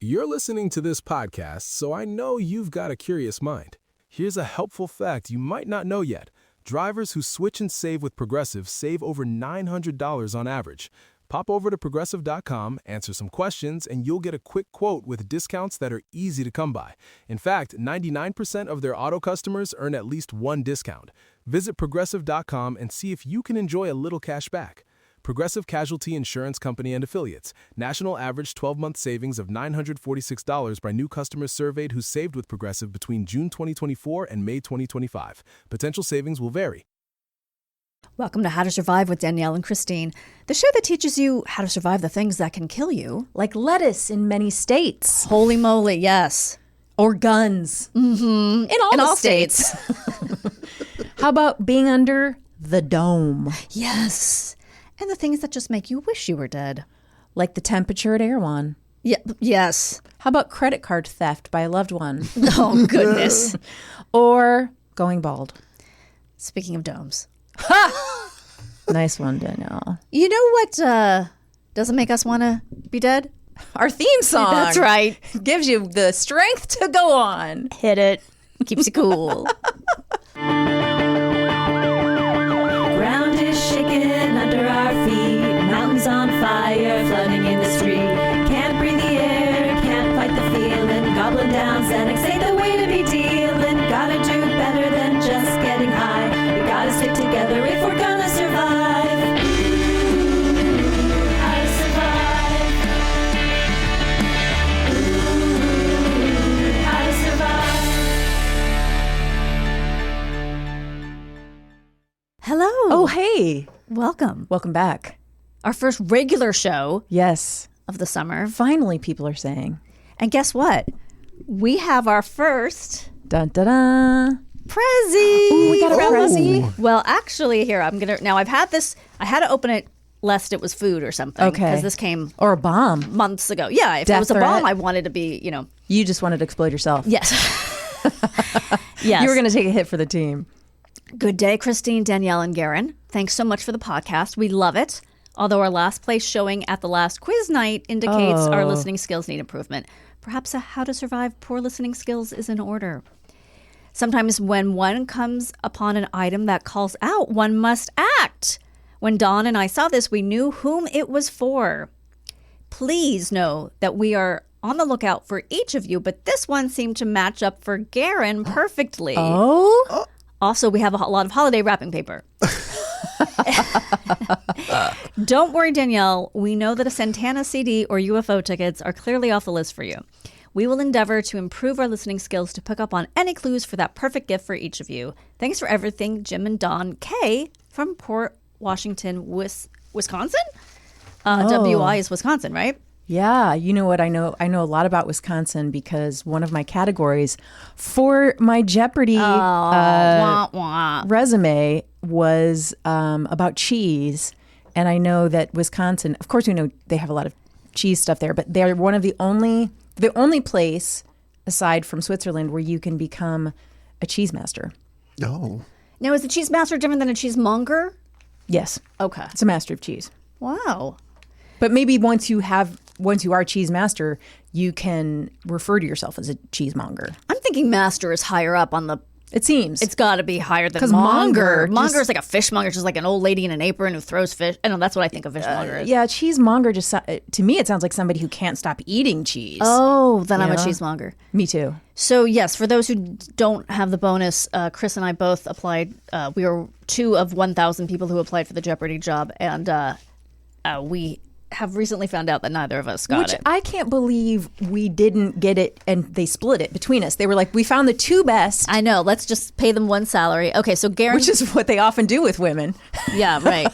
You're listening to this podcast, so I know you've got a curious mind. Here's a helpful fact you might not know yet. Drivers who switch and save with Progressive save over $900 on average. Pop over to Progressive.com, answer some questions, and you'll get a quick quote with discounts that are easy to come by. In fact, 99% of their auto customers earn at least one discount. Visit Progressive.com and see if you can enjoy a little cash back. Progressive Casualty Insurance Company and Affiliates. National average 12-month savings of $946 by new customers surveyed who saved with Progressive between June 2024 and May 2025. Potential savings will vary. Welcome to How to Survive with Danielle and Kristine, the show that teaches you how to survive the things that can kill you. Like lettuce in many states. Holy moly, yes. Or guns. Mm-hmm. In all states. How about being under the dome? Yes. And the things that just make you wish you were dead. Like the temperature at Erewhon. Yeah, yes. How about credit card theft by a loved one? Oh, goodness. Or going bald. Speaking of domes. Ha! Nice one, Danielle. You know what doesn't make us want to be dead? Our theme song. That's right. Gives you the strength to go on. Hit it. Keeps you cool. Ground is shaking under our feet. Mountains on fire, flooding in the street. Can't breathe the air, can't fight the feeling. Gobbling down Xanax ain't the way to be dealing. Gotta do better than just getting high. We gotta stick together if we're gonna survive. Ooh, how to survive. Ooh, how to survive. Hello. Oh, hey. Welcome. Welcome back. Our first regular show Yes. of the summer. Finally, people are saying. And guess what? We have our first Dun, da, da. Prezi. Ooh, we got a Prezi. Well, actually, here, now I've had this, I had to open it lest it was food or something. Okay. Because this came Or a bomb. months ago. Yeah, if it Death was a threat. bomb, I wanted to be, You just wanted to explode yourself. yes. Yes. You were going to take a hit for the team. Good day, Kristine, Danielle, and Garen. Thanks so much for the podcast. We love it. Although our last place showing at the last quiz night indicates our listening skills need improvement. Perhaps a how to survive poor listening skills is in order. Sometimes when one comes upon an item that calls out, one must act. When Dawn and I saw this, we knew whom it was for. Please know that we are on the lookout for each of you, but this one seemed to match up for Garen perfectly. Oh? Also, we have a lot of holiday wrapping paper. Don't worry, Danielle. We know that a Santana CD or UFO tickets are clearly off the list for you. We will endeavor to improve our listening skills to pick up on any clues for that perfect gift for each of you. Thanks for everything, Jim and Don K. from Port Washington, Wisconsin? WI is Wisconsin, right? Yeah, you know what? I know a lot about Wisconsin because one of my categories for my Jeopardy Wah, wah. resume was about cheese. And I know that Wisconsin, of course, we know they have a lot of cheese stuff there, but they're one of the only place aside from Switzerland where you can become a cheese master. Oh. Now, is the cheese master different than a cheesemonger? Yes. Okay. It's a master of cheese. Wow. But maybe once you are cheese master, you can refer to yourself as a cheesemonger. I'm thinking master is higher up on the... It seems. It's got to be higher than 'Cause monger. monger Monger just- is like a fishmonger, just like an old lady in an apron who throws fish. I know that's what I think a fishmonger is. Yeah, cheesemonger just, to me, it sounds like somebody who can't stop eating cheese. Oh, then I'm a Yeah. cheesemonger. Me too. So yes, for those who don't have the bonus, Chris and I both applied. We were 2 of 1,000 people who applied for the Jeopardy job, and we have recently found out that neither of us got Which it. I can't believe we didn't get it and they split it between us. They were like, we found the 2 best, I know. Let's just pay them one salary. Okay, so Garen. which is what they often do with women. Yeah, right.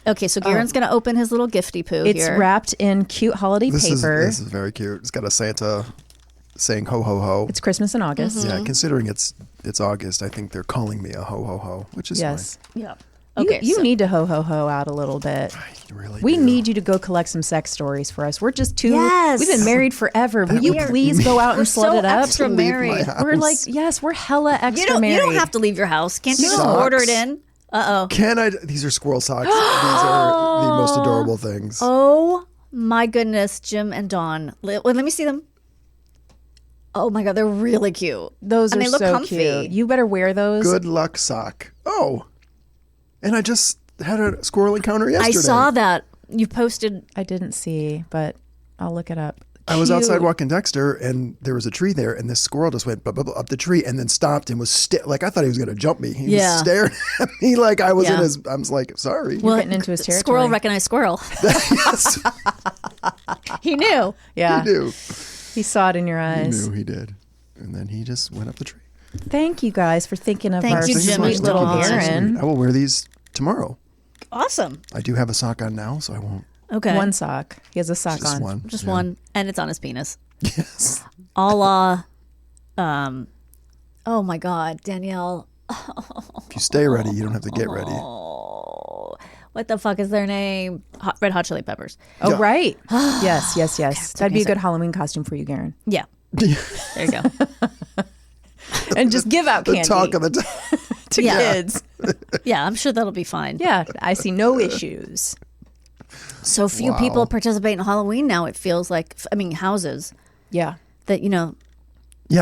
Okay, so Garen's going to open his little gifty poo It's here. wrapped in cute holiday paper. This is very cute. It's got a Santa saying ho ho ho. It's Christmas in August. Yeah, considering it's August, I think they're calling me a ho ho ho, which is Yes. Yeah. You, Okay, you so- need to ho ho ho out a little bit. fine. I really We do. need you to go collect some sex stories for us. We're just 2. Yes. We've been married forever. Will you would- please go out and so slut it up? extra To leave my married. house. We're like, yes, we're hella extra You married. don't have to leave your house. Can't you just Socks. order it in? Uh-oh. Can I? These are squirrel socks. These are the most adorable things. Oh My goodness, Jim and Dawn. Let me see them. Oh my God, they're really cute. Those And are they look so comfy. cute. You better wear those. Good luck sock. Oh, and I just had a squirrel encounter yesterday. I saw that. You posted. I didn't see, but I'll look it up. I was outside Cute. walking Dexter, and there was a tree there, and this squirrel just went up the tree and then stopped and was like I thought he was going to jump me. He was staring at me like I was in his. I was like, sorry. You're getting into his territory. Squirrel recognized squirrel. Yes, He knew. Yeah. he knew. He saw it in your He eyes. knew he did, and then he just went up the tree. Thank you guys for thinking of Thank our you, sweet Jimmy. little Dawn. Aaron. I will wear these tomorrow. Awesome. I do have a sock on now, so I won't. Okay. One sock. He has a sock Just on. one. Just Yeah. one. And it's on his penis. Yes. A la, oh my God, Danielle. If you stay ready, you don't have to get ready. Oh, what the fuck is their name? Red Hot Chili Peppers. Oh, Yeah. right. Yes. That'd be a okay, good Halloween costume for you, Garen. Yeah. There you go. And just give out The candy talk of the town. to Yeah. kids. Yeah, I'm sure that'll be fine. Yeah, I see no issues. So few Wow. people participate in Halloween now. It feels like, houses Yeah. that, Yeah,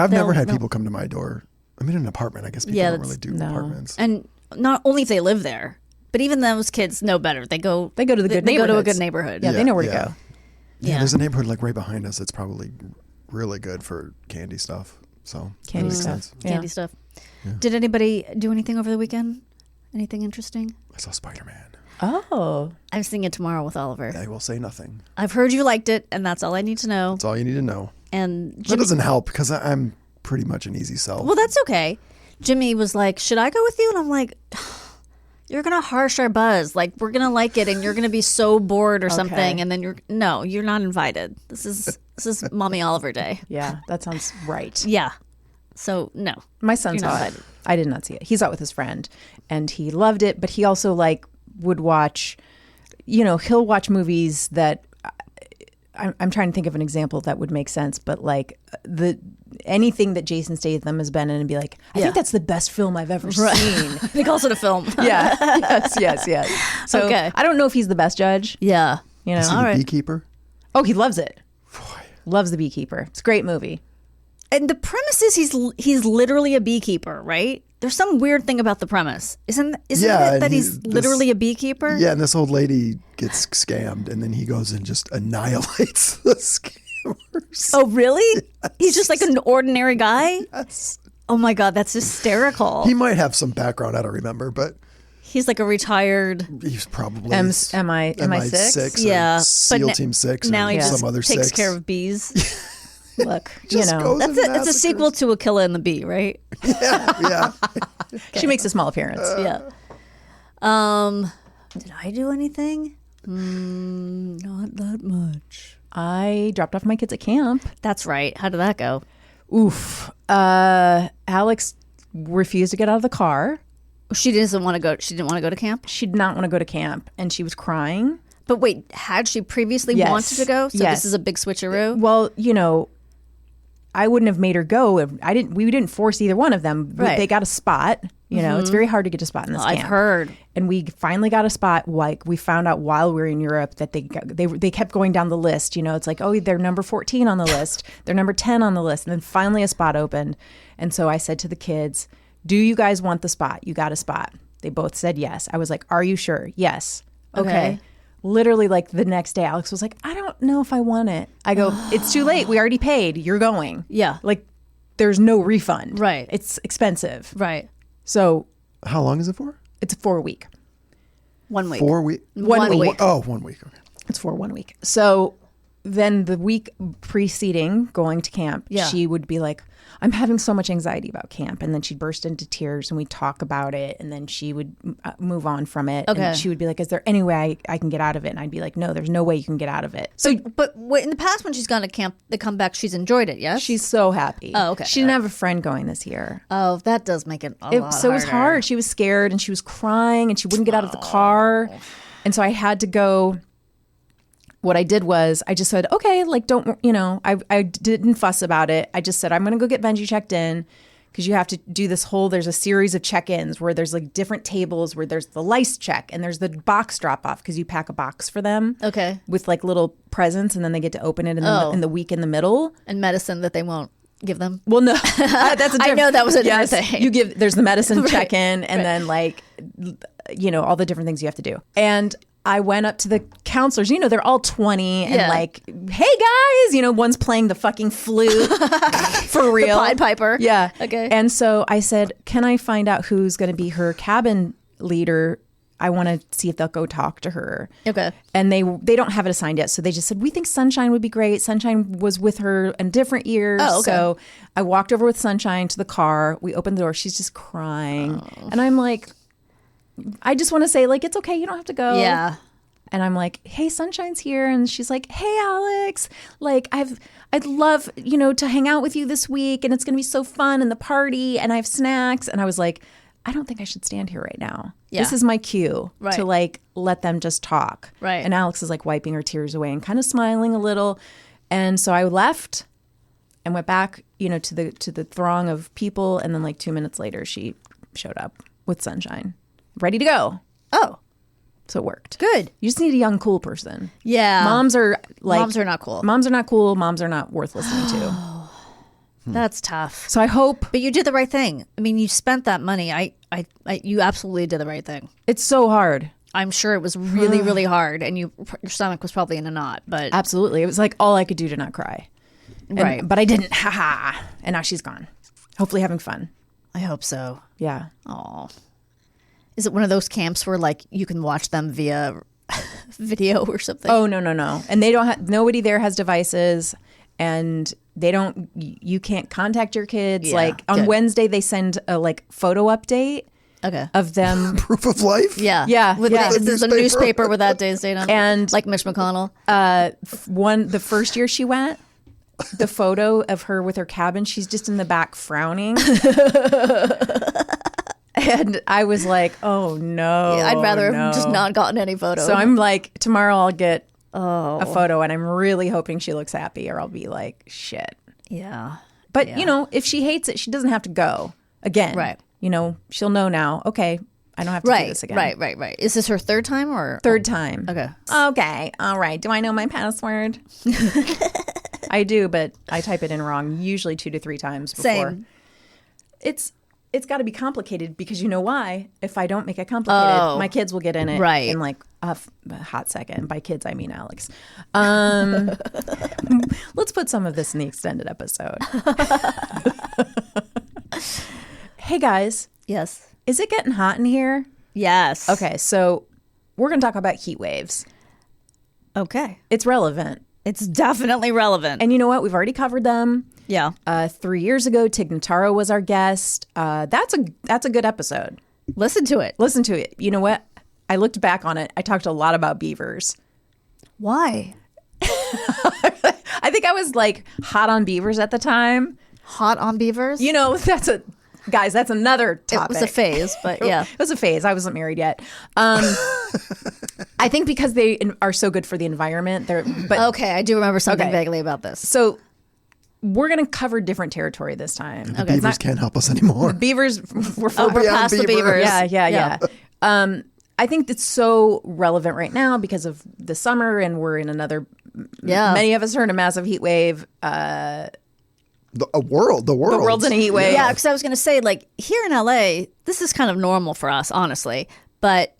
I've never They'll- had they'll- people come to my door. I'm in an apartment. I guess people Yeah, don't really do no. apartments. and not only if they live there, but even those kids know better. They go They go to the good They go to a neighborhoods. good neighborhood. Yeah, they know where Yeah. to go. Yeah, Yeah. there's a neighborhood like right behind us. It's probably really good for candy stuff. So Candy that makes stuff. sense. Yeah. Candy stuff. Did anybody do anything over the weekend? Anything interesting? I saw Spider-Man. Oh. I'm seeing it tomorrow with Oliver. I will say nothing. I've heard you liked it, and that's all I need to know. That's all you need to know. And That Jimmy, doesn't help because I'm pretty much an easy sell. well, that's okay. Jimmy was like, "Should I go with you?" And I'm like, "You're gonna harsh our buzz. Like we're gonna like it, and you're gonna be so bored or something, and then you're not invited. This is Mommy Oliver Day. Yeah, that sounds right. Yeah. So no, My son You're not saw it. invited. I did not see it. He saw it with his friend, and he loved it. But he also would watch. He'll watch movies that. I'm trying to think of an example that would make sense, but anything that Jason Statham has been in, and be like, I think that's the best film I've ever seen. they call it a film. Yeah. yes. So Okay. I don't know if he's the best judge. Yeah. Is he all the right. beekeeper? Oh, he loves it. Loves The Beekeeper. It's a great movie. And the premise is he's literally a beekeeper, right? There's some weird thing about the premise, isn't Yeah, it that and he's literally a beekeeper? Yeah, and this old lady gets scammed, and then he goes and just annihilates the scammers. Oh, really? He's just like an ordinary guy? Yes. Oh my God, that's hysterical. He might have some background, I don't remember, but He's like a retired. he's probably MI6? or Yeah, but SEAL Team 6 Now or he just some other takes 6. care of bees. Look, Just goes and It's a massacres. sequel to Aquila and the Bee, right? Yeah. she makes a small appearance. Yeah. Did I do anything? Not that much. I dropped off my kids at camp. That's right. How did that go? Oof. Alex refused to get out of the car. She didn't want to go. She didn't want to go to camp. She did not want to go to camp, and she was crying. But wait, had she previously Yes. wanted to go? So Yes. this is a big switcheroo. Well, I wouldn't have made her go. We didn't force either one of them. Right. They got a spot. It's very hard to get a spot in this camp. I've heard. And we finally got a spot. Like we found out while we were in Europe that they kept going down the list. It's like, oh, they're number 14 on the list. They're number 10 on the list. And then finally a spot opened. And so I said to the kids, do you guys want the spot? You got a spot. They both said yes. I was like, are you sure? Yes. Okay. Literally like the next day, Alex was like, I don't know if I want it. I go, it's too late. We already paid. You're going. Yeah. Like there's no refund. Right. It's expensive. Right. So How long is it for? it's 4 week. 1 week. 4 weeks? 1 week. Oh, 1 week. Okay. It's for 1 week. So then the week preceding going to camp, Yeah. she would be like, I'm having so much anxiety about camp. And then she'd burst into tears and we'd talk about it. And then she would move on from it. Okay. And she would be like, is there any way I can get out of it? And I'd be like, no, there's no way you can get out of it. So But in the past, when she's gone to camp, they come back. She's enjoyed it. Yes. she's so happy. Oh, okay. She didn't have a friend going this year. Oh, that does make it a lot. So it was harder. hard. She was scared and she was crying and she wouldn't get out of the car. And so I had to go. What I did was I just said, okay, like, don't, I didn't fuss about it. I just said, I'm going to go get Benji checked in. because you have to do this whole, there's a series of check-ins where there's like different tables where there's the lice check and there's the box drop off because you pack a box for them. Okay. With like little presents and then they get to open it in the week in the middle. And medicine that they won't give them. Well, no, that's a different. I know that was a different thing. There's the medicine check-in and then like, all the different things you have to do. And I went up to the counselors, they're all 20 and like, hey guys, one's playing the fucking flute for real. The Pied Piper. Yeah. Okay. And so I said, can I find out who's going to be her cabin leader? I want to see if they'll go talk to her. Okay. And they don't have it assigned yet. So they just said, we think Sunshine would be great. Sunshine was with her in different years. Oh, okay. So I walked over with Sunshine to the car. We opened the door. She's just crying. And I'm like, I just want to say, like, it's okay. You don't have to go. Yeah. And I'm like, hey, Sunshine's here. And she's like, hey, Alex, like, I'd love, to hang out with you this week. And it's going to be so fun and the party. And I have snacks. And I was like, I don't think I should stand here right now. Yeah. This is my cue Right. to like let them just talk. Right. And Alex is like wiping her tears away and kind of smiling a little. And so I left and went back, to the throng of people. And then like 2 minutes later, she showed up with Sunshine, ready to go. Oh, So it worked. good. You just need a young, cool person. Yeah. Moms are like... Moms are not cool. Moms are not cool. Moms are not worth listening to. That's tough. So I hope... But you did the right thing. I mean, you spent that money. You absolutely did the right thing. It's so hard. I'm sure it was really, really hard, and your stomach was probably in a knot. But Absolutely. It was like all I could do to not cry. right. But I didn't. Ha ha. And now she's gone. Hopefully having fun. I hope so. Yeah. Oh, is it one of those camps where like you can watch them via video or something? Oh, no. And they don't have... Nobody there has devices. And they don't... You can't contact your kids. Yeah, like on good. Wednesday, they send a like photo update Okay. of them... Proof of life? Yeah. Yeah, With yeah. the newspaper with that day's date on it. And- like Mitch McConnell. the first year she went, the photo of her with her cabin, she's just in the back frowning. And I was like, oh no. Yeah, I'd rather no. have just not gotten any photos. So I'm like, tomorrow I'll get a photo and I'm really hoping she looks happy or I'll be like, shit. Yeah. But, Yeah. if she hates it, she doesn't have to go again. Right. She'll know now, okay, I don't have to do this again. Right. Is this her third time or Third time. Okay. Okay. All right. Do I know my password? I do, but I type it in wrong, usually 2 to 3 times before. Same. It's got to be complicated because you know why? If I don't make it complicated, my kids will get in it Right. in like a hot second. By kids, I mean Alex. Let's put some of this in the extended episode. Hey guys, Yes. is it getting hot in here? Yes. Okay, so we're going to talk about heat waves. Okay. It's relevant. It's definitely relevant. And you know what? We've already covered them. Yeah. 3 years ago, Tig Notaro was our guest. That's a good episode. Listen to it. Listen to it. You know what? I looked back on it. I talked a lot about beavers. Why? I think I was like hot on beavers at the time. Hot on beavers? That's another it topic. was a phase, but yeah. It was a phase. I wasn't married yet. I think because they are so good for the environment. But Okay, I do remember something Okay. vaguely about this. so we're going to cover different territory this time. Okay. Beavers can't help us anymore. Beavers, we're Oh, we're Beyond past the beaver. beavers. Yeah. I think it's so relevant right now because of the summer and we're in another. Yeah. Many of us are in a massive heat wave. The world. The world's in a heat wave. Yeah, because I was going to say, like, here in LA, this is kind of normal for us, honestly. But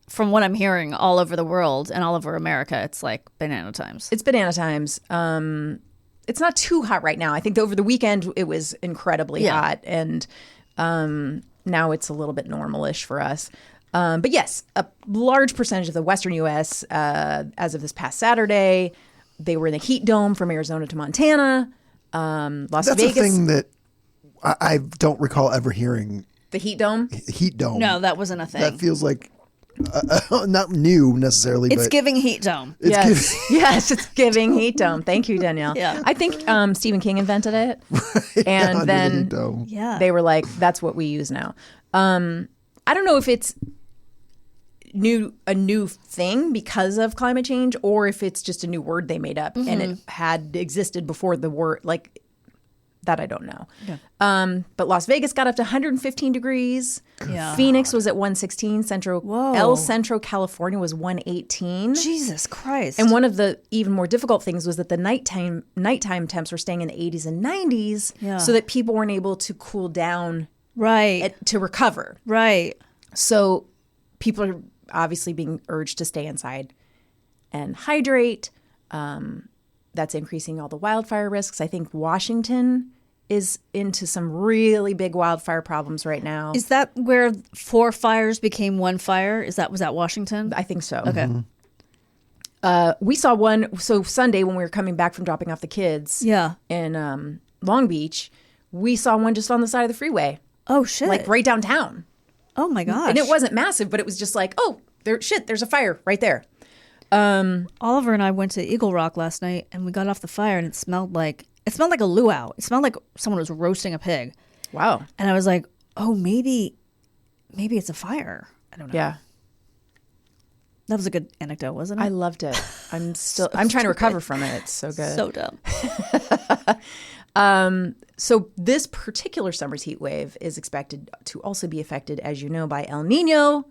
from what I'm hearing all over the world and all over America, it's like banana times. It's banana times. It's not too hot right now. I think over the weekend it was incredibly hot, and now it's a little bit normal-ish for us. But yes, a large percentage of the western U.S., as of this past Saturday, they were in the heat dome from Arizona to Montana. Las That's Vegas. a thing that I don't recall ever hearing. The heat dome. Heat dome. No, that wasn't a thing. That feels like not new necessarily, It's but giving heat dome. Yes, yes, it's giving heat dome. Thank you, Danielle. Yeah. I think Stephen King invented it, and under the then heat dome. Yeah. they were like, "That's what we use now." I don't know if it's a new thing because of climate change, or if it's just a new word they made up and it had existed before the word. Like That I don't know. Yeah. But Las Vegas got up to 115 degrees. Yeah. Phoenix was at 116. El Centro, California was 118. Jesus Christ. And one of the even more difficult things was that the nighttime temps were staying in the 80s and 90s so that people weren't able to cool down to recover. Right. So people are obviously being urged to stay inside and hydrate. That's increasing all the wildfire risks. I think Washington is into some really big wildfire problems right now. Is that where 4 fires became 1 fire? Was that Washington? I think so. Okay. We saw one. So Sunday when we were coming back from dropping off the kids in Long Beach, we saw one just on the side of the freeway. Oh, shit. Like right downtown. Oh, my gosh. And it wasn't massive, but it was just like, oh, there's a fire right there. Oliver and I went to Eagle Rock last night, and we got off the fire, and it smelled like a luau. It smelled like someone was roasting a pig. Wow. And I was like, oh, maybe it's a fire. I don't know. Yeah. That was a good anecdote, wasn't it? I loved it. I'm trying to recover from it. It's so good. So dumb. So this particular summer's heat wave is expected to also be affected, as you know, by El Nino.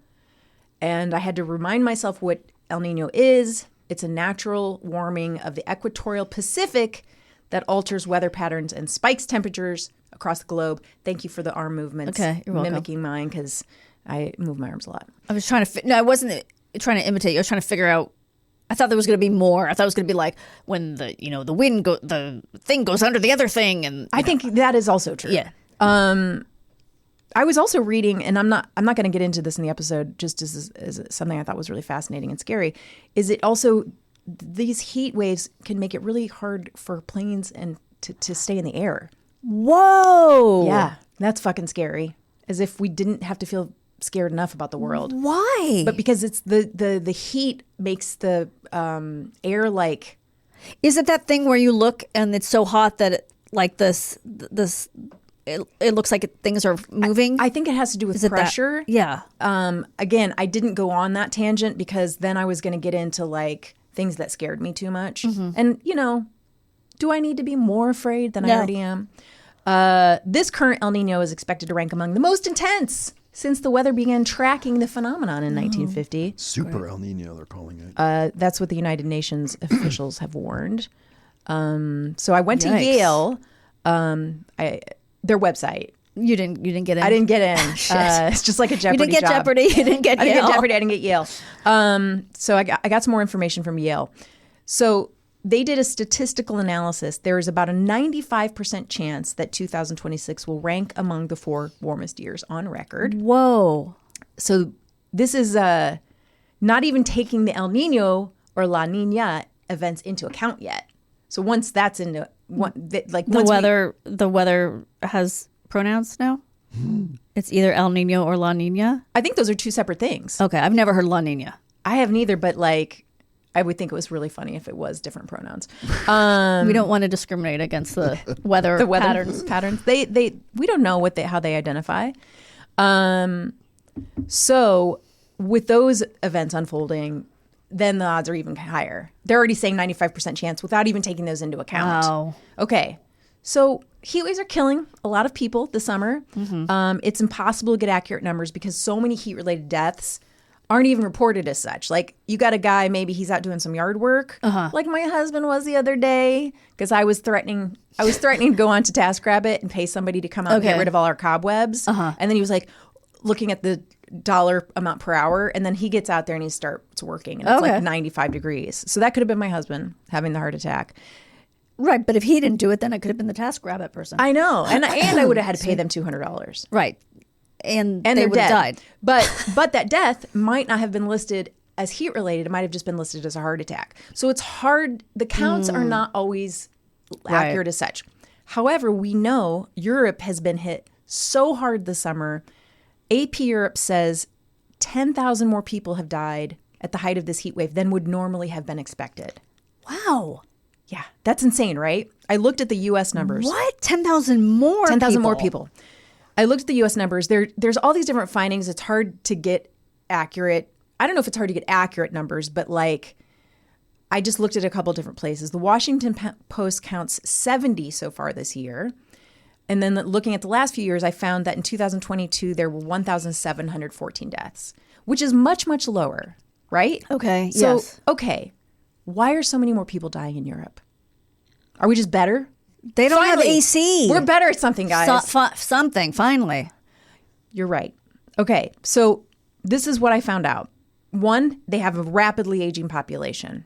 And I had to remind myself what El Nino is. It's a natural warming of the equatorial Pacific that alters weather patterns and spikes temperatures across the globe. Thank you for the arm movements. Okay, you're welcome. Mimicking mine because I move my arms a lot. I was trying to I wasn't trying to imitate you. I was trying to figure out. I thought there was going to be more. I thought it was going to be like when the thing goes under the other thing, and I think that is also true. Yeah. I was also reading, and I'm not going to get into this in the episode, just as something I thought was really fascinating and scary. Is it also these heat waves can make it really hard for planes and to stay in the air. Whoa. Yeah, that's fucking scary. As if we didn't have to feel scared enough about the world. Why? But because it's the heat makes the air like. Is it that thing where you look and it's so hot that it, like this it looks like things are moving? I think it has to do with pressure. Yeah. Again, I didn't go on that tangent because then I was going to get into like things that scared me too much. Mm-hmm. And do I need to be more afraid than I already am? This current El Nino is expected to rank among the most intense since the weather began tracking the phenomenon in 1950. Super El Nino, they're calling it. That's what the United Nations officials have warned. So I went to Yikes. Yale, their website. You didn't get in? I didn't get in. It's just like a Jeopardy You didn't get job. Jeopardy. You didn't get Yale. I didn't get Jeopardy. I didn't get Yale. So I got some more information from Yale. So they did a statistical analysis. There is about a 95% chance that 2026 will rank among the 4 warmest years on record. Whoa. So this is not even taking the El Nino or La Nina events into account yet. So once that's into the weather has pronouns now. It's either El Nino or La Nina. I think those are 2 separate things. Okay, I've never heard La Nina. I have neither, but I would think it was really funny if it was different pronouns. We don't want to discriminate against the weather patterns. We don't know how they identify. So with those events unfolding, then the odds are even higher. They're already saying 95% chance without even taking those into account. Wow. Okay. So heat waves are killing a lot of people this summer. Mm-hmm. It's impossible to get accurate numbers because so many heat-related deaths aren't even reported as such. Like you got a guy, maybe he's out doing some yard work, like my husband was the other day, because I was threatening to go on to TaskRabbit and pay somebody to come out and get rid of all our cobwebs. And then he was like looking at the dollar amount per hour, and then he gets out there and he starts working, and it's like 95 degrees. So that could have been my husband having the heart attack. Right, but if he didn't do it, then it could have been the TaskRabbit person. I know, and I would have had to pay them $200. Right. And they they're would have died. But that death might not have been listed as heat related. It might have just been listed as a heart attack. So it's hard. The counts are not always accurate as such. However, we know Europe has been hit so hard this summer. AP Europe says 10,000 more people have died at the height of this heat wave than would normally have been expected. Wow. Yeah, that's insane, right? I looked at the U.S. numbers. What? 10,000 more 10,000 more people. I looked at the U.S. numbers. There's all these different findings. It's hard to get accurate. I don't know if it's hard to get accurate numbers, but I just looked at a couple different places. The Washington Post counts 70 so far this year. And then looking at the last few years, I found that in 2022, there were 1,714 deaths, which is much, much lower, right? Okay, So, yes. okay, why are so many more people dying in Europe? Are we just better? They don't have Finally, AC. We're better at something, guys. Something, finally. You're right. Okay, so this is what I found out. One, they have a rapidly aging population.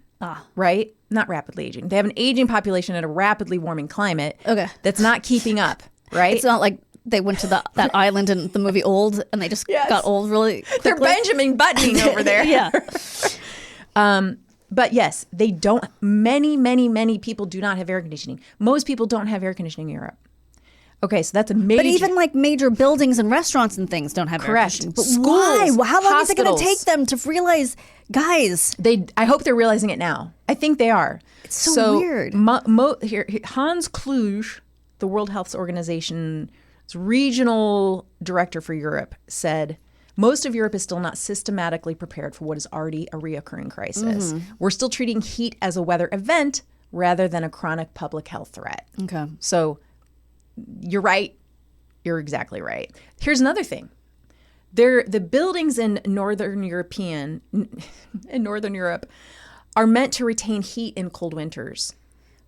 Right? Not rapidly aging. They have an aging population in a rapidly warming climate. Okay. That's not keeping up, right? It's not like they went to that island in the movie Old and they just got old really quickly. They're Benjamin Buttoning over there. Yeah. But yes, they don't. Many people do not have air conditioning. Most people don't have air conditioning in Europe. Okay, so that's a major. But even like major buildings and restaurants and things don't have Correct. air conditioning. But Schools, why? How long is it going hospitals. to take them to realize, guys? I hope they're realizing it now. I think they are. It's so weird. Here, Hans Kluge, the World Health Organization's regional director for Europe, said most of Europe is still not systematically prepared for what is already a reoccurring crisis. We're still treating heat as a weather event rather than a chronic public health threat. Okay. So you're right. You're exactly right. Here's another thing. The buildings in Northern Europe are meant to retain heat in cold winters,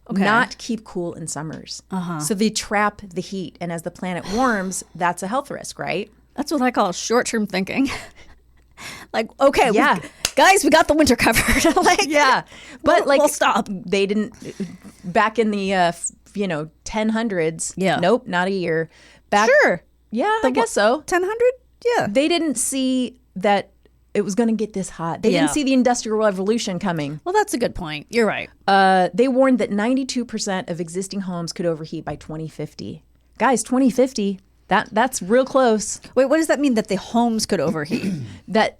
not keep cool in summers. So they trap the heat. And as the planet warms, that's a health risk, right? That's what I call short-term thinking. Like, okay, Yeah. guys, we got the winter covered. Like, Yeah. But we'll stop. They didn't, back in the, 1000s. Yeah. Nope, not a year. Sure. Yeah, I guess so. 1000? Yeah. They didn't see that it was going to get this hot. They Yeah. didn't see the Industrial Revolution coming. Well, that's a good point. You're right. They warned that 92% of existing homes could overheat by 2050. Guys, 2050, that's real close. Wait, what does that mean that the homes could overheat? That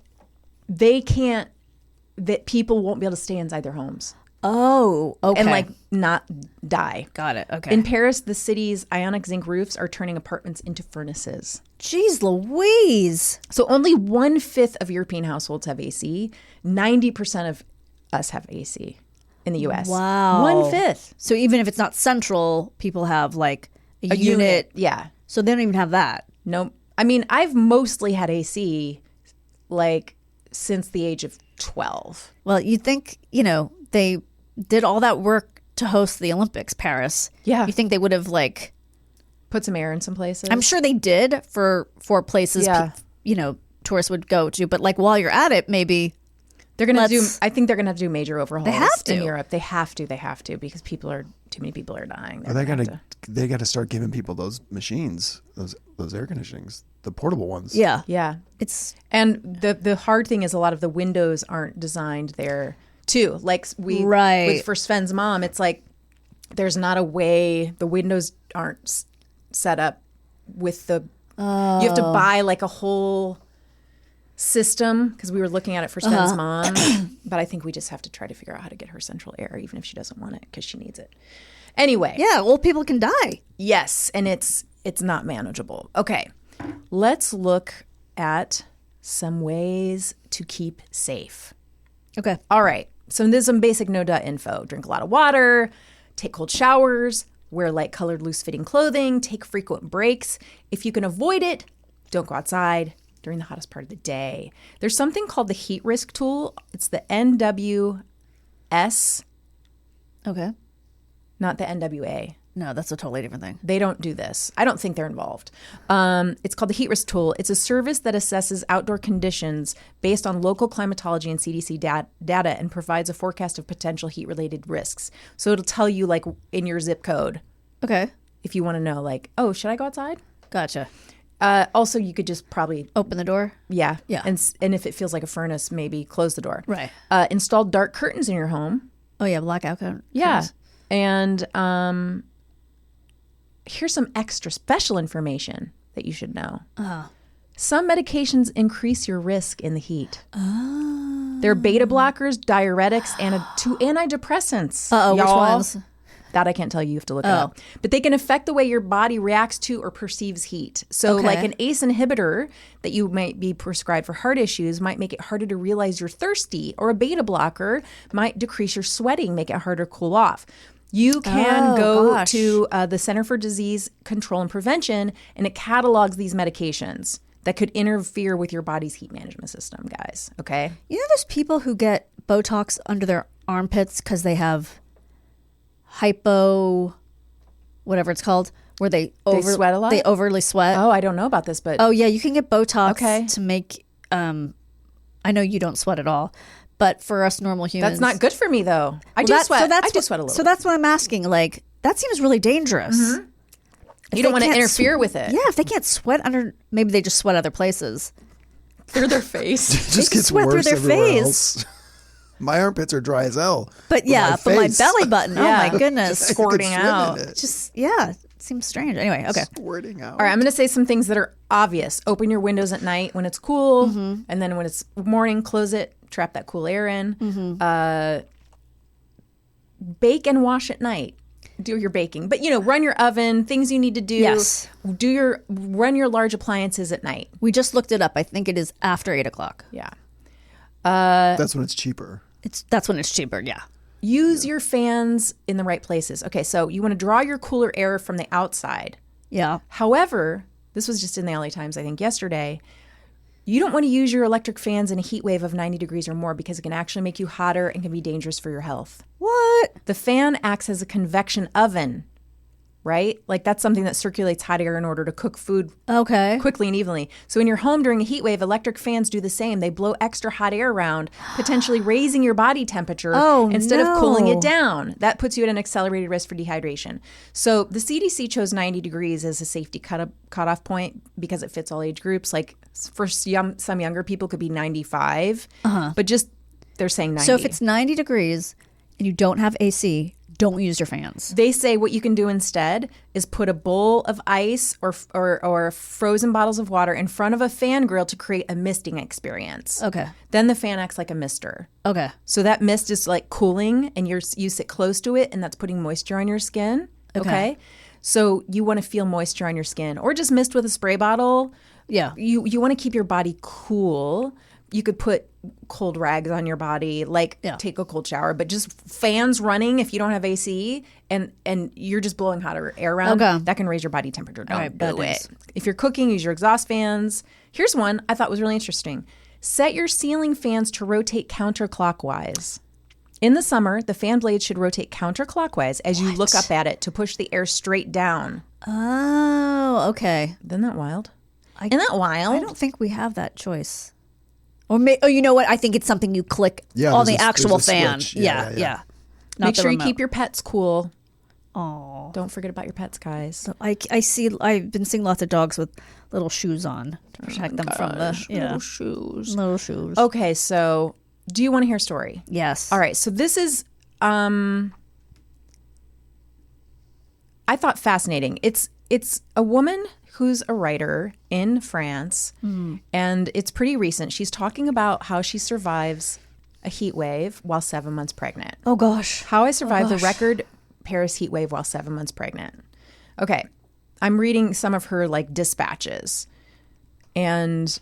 people won't be able to stay inside their homes. Oh, okay. And not die. Got it. Okay. In Paris, the city's ionic zinc roofs are turning apartments into furnaces. Jeez Louise. So only 1/5 of European households have AC. 90% of us have AC in the U.S. Wow. 1/5. So even if it's not central, people have like a unit. Yeah. So they don't even have that. Nope. I mean, I've mostly had AC since the age of 12. Well, you'd think, they did all that work to host the Olympics, Paris. Yeah. You think they would have Put some air in some places. I'm sure they did for places, Yeah. tourists would go to. But like while you're at it, maybe they're going to do. I think they're going to have to do major overhauls. They have to. In Europe. They have to because too many people are dying. Or they got to start giving people those machines, those air conditionings, the portable ones. Yeah. Yeah. And the hard thing is a lot of the windows aren't designed there too. For Sven's mom, it's like there's not a way the windows aren't set up with you have to buy a whole system because we were looking at it for Sven's mom, but I think we just have to try to figure out how to get her central air even if she doesn't want it because she needs it. Anyway. Yeah, old people can die. Yes, and it's not manageable. Okay. Let's look at some ways to keep safe. Okay. All right. So there's some basic no-duh info. Drink a lot of water, take cold showers, wear light-colored, loose-fitting clothing, take frequent breaks. If you can avoid it, don't go outside during the hottest part of the day. There's something called the heat risk tool. It's the NWS, Okay. not the NWA. No, that's a totally different thing. They don't do this. I don't think they're involved. It's called the Heat Risk Tool. It's a service that assesses outdoor conditions based on local climatology and CDC data and provides a forecast of potential heat-related risks. So it'll tell you, in your zip code, Okay. if you want to know, should I go outside? Gotcha. Also, you could just probably, Open the door. yeah. Yeah. And if it feels like a furnace, maybe close the door. Right. Install dark curtains in your home. Oh, yeah, blackout curtains. Yeah. And here's some extra special information that you should know. Some medications increase your risk in the heat. They're beta blockers, diuretics, and two antidepressants. Uh-oh, which y'all. ones? That I can't tell you. You have to look it up. But they can affect the way your body reacts to or perceives heat. So Okay. an ACE inhibitor that you might be prescribed for heart issues might make it harder to realize you're thirsty, or a beta blocker might decrease your sweating, make it harder to cool off. You can Oh, go gosh. to the Center for Disease Control and Prevention, and it catalogs these medications that could interfere with your body's heat management system, guys. Okay? You know, there's people who get Botox under their armpits because they have hypo, whatever it's called, where they sweat a lot? They overly sweat. Oh, I don't know about this, but Oh yeah, you can get Botox Okay. to make. I know you don't sweat at all, but for us normal humans, that's not good for me, though. I do sweat. I do sweat a little. So that's what I'm asking. Like that seems really dangerous. You If don't they want to can't interfere with it. Yeah, if they can't sweat under, maybe they just sweat other places. Through their face. It just gets sweat through worse their everywhere face. else. My armpits are dry as hell. But yeah, but my face. belly button. Oh Yeah. my goodness, Just squirting Swim in out. it. just yeah, it seems strange. Anyway, okay. Squirting out. All right, I'm going to say some things that are obvious. Open your windows at night when it's cool, and then when it's morning, close it. Trap that cool air in. Bake and wash at night. Do your baking, but run your oven. Things you need to do. Yes. Run your large appliances at night. We just looked it up. I think it is after 8:00. Yeah. That's when it's cheaper. That's when it's cheaper. Yeah. Use your fans in the right places. Okay, so you want to draw your cooler air from the outside. Yeah. However, this was just in the LA Times, I think, yesterday. You don't want to use your electric fans in a heat wave of 90 degrees or more because it can actually make you hotter and can be dangerous for your health. What? The fan acts as a convection oven, right? Like that's something that circulates hot air in order to cook food Okay. quickly and evenly. So in your home during a heat wave, electric fans do the same. They blow extra hot air around, potentially raising your body temperature instead of cooling no. it down. That puts you at an accelerated risk for dehydration. So the CDC chose 90 degrees as a safety cutoff point because it fits all age groups. Like for some younger people could be 95, but just they're saying 90. So if it's 90 degrees and you don't have AC, don't use your fans. They say what you can do instead is put a bowl of ice or frozen bottles of water in front of a fan grill to create a misting experience. Okay. Then the fan acts like a mister. Okay. So that mist is like cooling and you sit close to it and that's putting moisture on your skin. Okay. So you want to feel moisture on your skin or just mist with a spray bottle. Yeah. You want to keep your body cool. You could put cold rags on your body, take a cold shower, but just fans running if you don't have AC and you're just blowing hotter air around, Okay. that can raise your body temperature. Don't right, bad do news. it. If you're cooking, use your exhaust fans. Here's one I thought was really interesting. Set your ceiling fans to rotate counterclockwise. In the summer, the fan blades should rotate counterclockwise as you look up at it to push the air straight down. Oh, okay. Isn't that wild? Isn't that wild? I don't think we have that choice. Or you know what? I think it's something you click Yeah, on there's the a actual switch. fan. Yeah. Yeah. Not Make the sure you remote. keep your pets cool. Oh, Don't forget about your pets, guys. I've been seeing lots of dogs with little shoes on to protect them from the Little shoes. little shoes. Okay, so do you want to hear a story? Yes. All right, so this is I thought fascinating. It's a woman who's a writer in France, and it's pretty recent. She's talking about how she survives a heat wave while 7 months pregnant. Oh gosh. How I survived the record Paris heat wave while 7 months pregnant. Okay, I'm reading some of her dispatches, and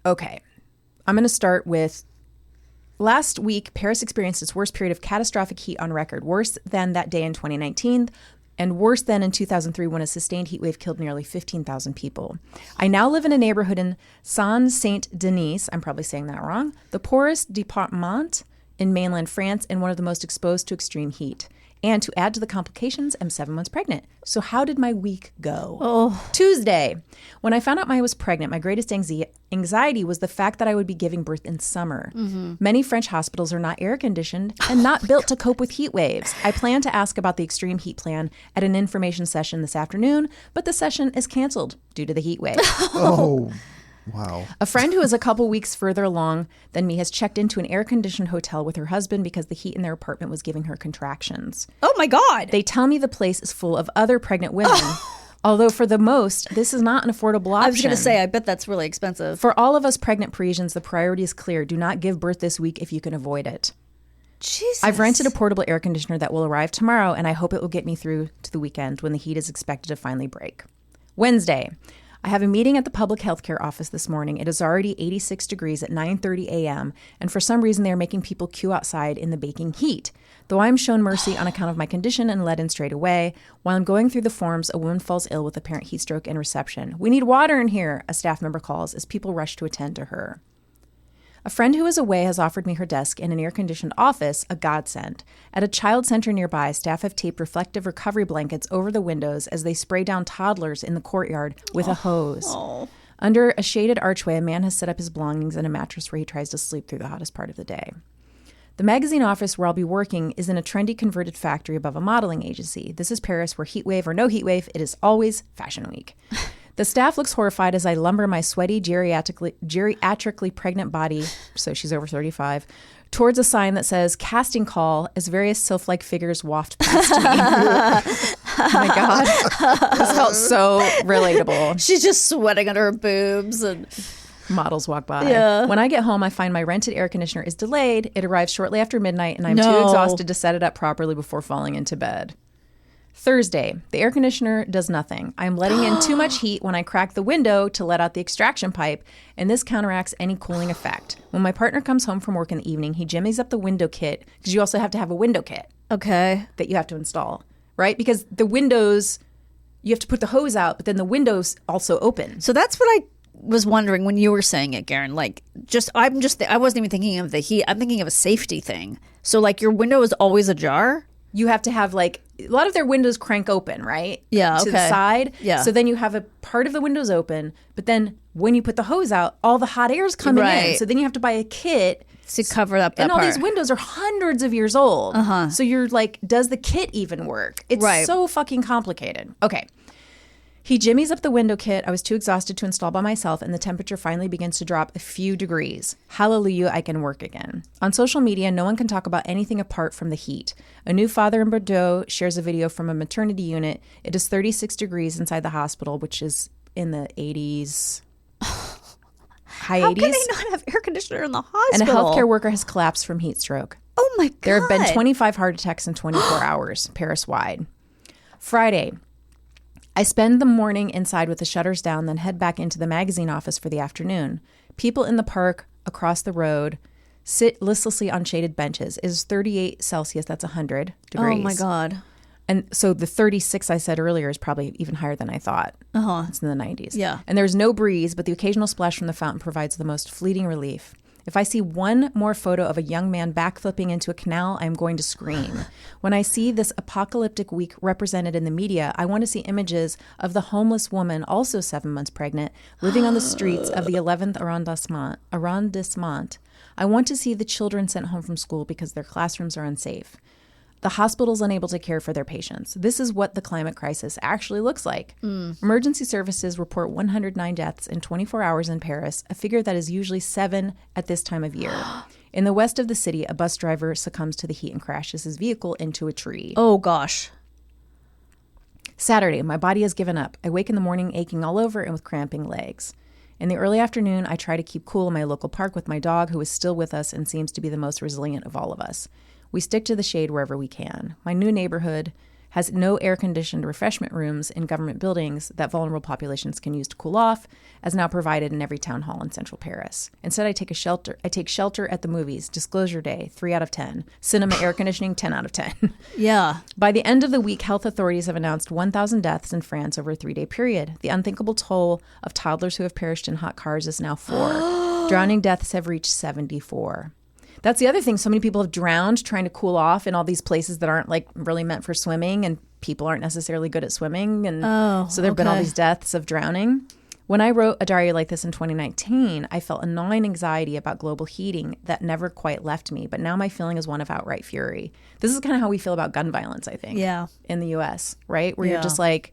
okay, I'm going to start with. Last week, Paris experienced its worst period of catastrophic heat on record, worse than that day in 2019, and worse than in 2003 when a sustained heat wave killed nearly 15,000 people. I now live in a neighborhood in Saint-Denis, I'm probably saying that wrong, the poorest département in mainland France and one of the most exposed to extreme heat. And to add to the complications, I'm 7 months pregnant. So how did my week go? Oh. Tuesday. When I found out I was pregnant, my greatest anxiety was the fact that I would be giving birth in summer. Many French hospitals are not air conditioned and not built to cope with heat waves. I plan to ask about the extreme heat plan at an information session this afternoon, but the session is canceled due to the heat wave. Oh, wow. A friend who is a couple weeks further along than me has checked into an air-conditioned hotel with her husband because the heat in their apartment was giving her contractions. Oh my God. They tell me the place is full of other pregnant women, although for the most, this is not an affordable option. I was going to say, I bet that's really expensive. For all of us pregnant Parisians, the priority is clear. Do not give birth this week if you can avoid it. Jesus. I've rented a portable air conditioner that will arrive tomorrow, and I hope it will get me through to the weekend when the heat is expected to finally break. Wednesday, I have a meeting at the public healthcare office this morning. It is already 86 degrees at 9:30 a.m., and for some reason they are making people queue outside in the baking heat. Though I am shown mercy on account of my condition and let in straight away, while I'm going through the forms, a woman falls ill with apparent heat stroke in reception. "We need water in here," a staff member calls as people rush to attend to her. A friend who is away has offered me her desk in an air-conditioned office, a godsend. At a child center nearby, staff have taped reflective recovery blankets over the windows as they spray down toddlers in the courtyard with a hose. Under a shaded archway, a man has set up his belongings in a mattress where he tries to sleep through the hottest part of the day. The magazine office where I'll be working is in a trendy converted factory above a modeling agency. This is Paris, where heat wave or no heat wave, it is always fashion week. The staff looks horrified as I lumber my sweaty, geriatrically pregnant body, so she's over 35, towards a sign that says casting call as various sylph-like figures waft past me. Oh my God. This felt so relatable. She's just sweating under her boobs and models walk by. Yeah. When I get home, I find my rented air conditioner is delayed. It arrives shortly after midnight, and I'm too exhausted to set it up properly before falling into bed. Thursday, the air conditioner does nothing. I'm letting in too much heat when I crack the window to let out the extraction pipe, and this counteracts any cooling effect. When my partner comes home from work in the evening, he jimmies up the window kit, because you also have to have a window kit that you have to install, right? Because the windows, you have to put the hose out, but then the windows also open. So that's what I was wondering when you were saying it, Garen. Like, I wasn't even thinking of the heat. I'm thinking of a safety thing. So, like, your window is always ajar? You have to have, like, a lot of their windows crank open, right? Yeah, to the side. Yeah. So then you have a part of the windows open, but then when you put the hose out, all the hot air is coming in. So then you have to buy a kit to cover up that and all part. these windows are hundreds of years old. So you're like, does the kit even work? It's so fucking complicated. Okay. He jimmies up the window kit. I was too exhausted to install by myself, and the temperature finally begins to drop a few degrees. Hallelujah, I can work again. On social media, no one can talk about anything apart from the heat. A new father in Bordeaux shares a video from a maternity unit. It is 36 degrees inside the hospital, which is in the 80s. High 80s. How can they not have air conditioner in the hospital? And a healthcare worker has collapsed from heat stroke. Oh my God. There have been 25 heart attacks in 24 hours, Paris-wide. Friday. I spend the morning inside with the shutters down, then head back into the magazine office for the afternoon. People in the park across the road sit listlessly on shaded benches. It is 38 Celsius. That's 100 degrees. Oh, my God. And so the 36 I said earlier is probably even higher than I thought. It's in the 90s. Yeah. And there's no breeze, but the occasional splash from the fountain provides the most fleeting relief. If I see one more photo of a young man backflipping into a canal, I'm going to scream. When I see this apocalyptic week represented in the media, I want to see images of the homeless woman, also 7 months pregnant, living on the streets of the 11th arrondissement. I want to see the children sent home from school because their classrooms are unsafe. The hospital's unable to care for their patients. This is what the climate crisis actually looks like. Emergency services report 109 deaths in 24 hours in Paris, a figure that is usually 7 at this time of year. In the west of the city, a bus driver succumbs to the heat and crashes his vehicle into a tree. Oh, gosh. Saturday, my body has given up. I wake in the morning aching all over and with cramping legs. In the early afternoon, I try to keep cool in my local park with my dog, who is still with us and seems to be the most resilient of all of us. We stick to the shade wherever we can. My new neighborhood has no air-conditioned refreshment rooms in government buildings that vulnerable populations can use to cool off, as now provided in every town hall in central Paris. Instead, I take shelter at the movies. Disclosure day, 3 out of 10. Cinema air conditioning, 10 out of 10. Yeah. By the end of the week, health authorities have announced 1,000 deaths in France over a 3-day period. The unthinkable toll of toddlers who have perished in hot cars is now 4. Drowning deaths have reached 74. That's the other thing. So many people have drowned trying to cool off in all these places that aren't like really meant for swimming, and people aren't necessarily good at swimming. And so there have been all these deaths of drowning. When I wrote a diary like this in 2019, I felt a gnawing anxiety about global heating that never quite left me. But now my feeling is one of outright fury. This is kind of how we feel about gun violence, I think, in the U.S., right? Where you're just like,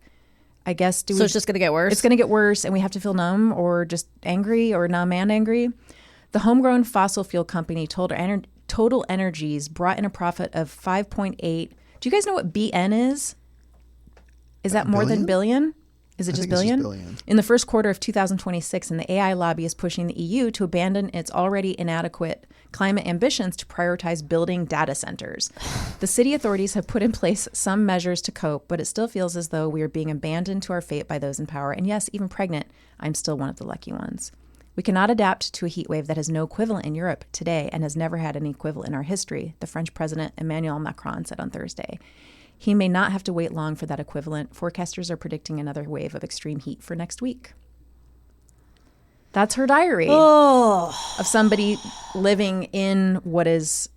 I guess, so it's just going to get worse? It's going to get worse, and we have to feel numb or just angry or numb and angry. The homegrown fossil fuel company Total Energies brought in a profit of 5.8. Do you guys know what BN is? Is that more than billion? Is it I just think it's billion? just billion. In the first quarter of 2026, and the AI lobby is pushing the EU to abandon its already inadequate climate ambitions to prioritize building data centers. The city authorities have put in place some measures to cope, but it still feels as though we are being abandoned to our fate by those in power. And yes, even pregnant, I'm still one of the lucky ones. We cannot adapt to a heat wave that has no equivalent in Europe today and has never had any equivalent in our history, the French President Emmanuel Macron said on Thursday. He may not have to wait long for that equivalent. Forecasters are predicting another wave of extreme heat for next week. That's her diary of somebody living in what is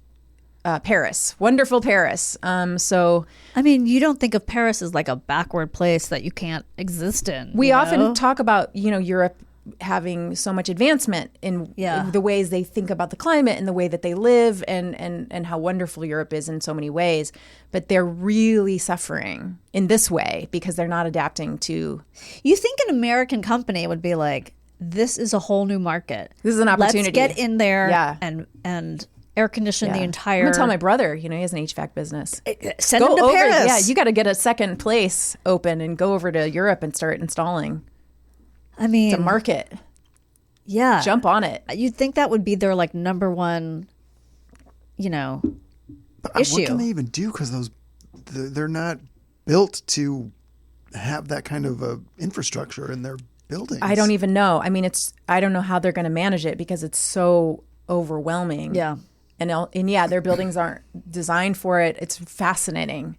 Paris, wonderful Paris. So I mean, you don't think of Paris as like a backward place that you can't exist in. we you often know? talk about, Europe having so much advancement in the ways they think about the climate and the way that they live and how wonderful Europe is in so many ways. But they're really suffering in this way because they're not adapting to. You think an American company would be like, this is a whole new market. This is an opportunity. Let's get in there Yeah. and air condition the entire. I'm gonna tell my brother. He has an HVAC business. Send him to over, Paris. Yeah, you got to get a second place open and go over to Europe and start installing. I mean, It's a market. yeah. Jump on it. You'd think that would be their like number one, issue. What can they even do? Because they're not built to have that kind of infrastructure in their buildings. I don't even know. I mean, I don't know how they're going to manage it because it's so overwhelming. Yeah. And yeah, their buildings aren't designed for it. It's fascinating.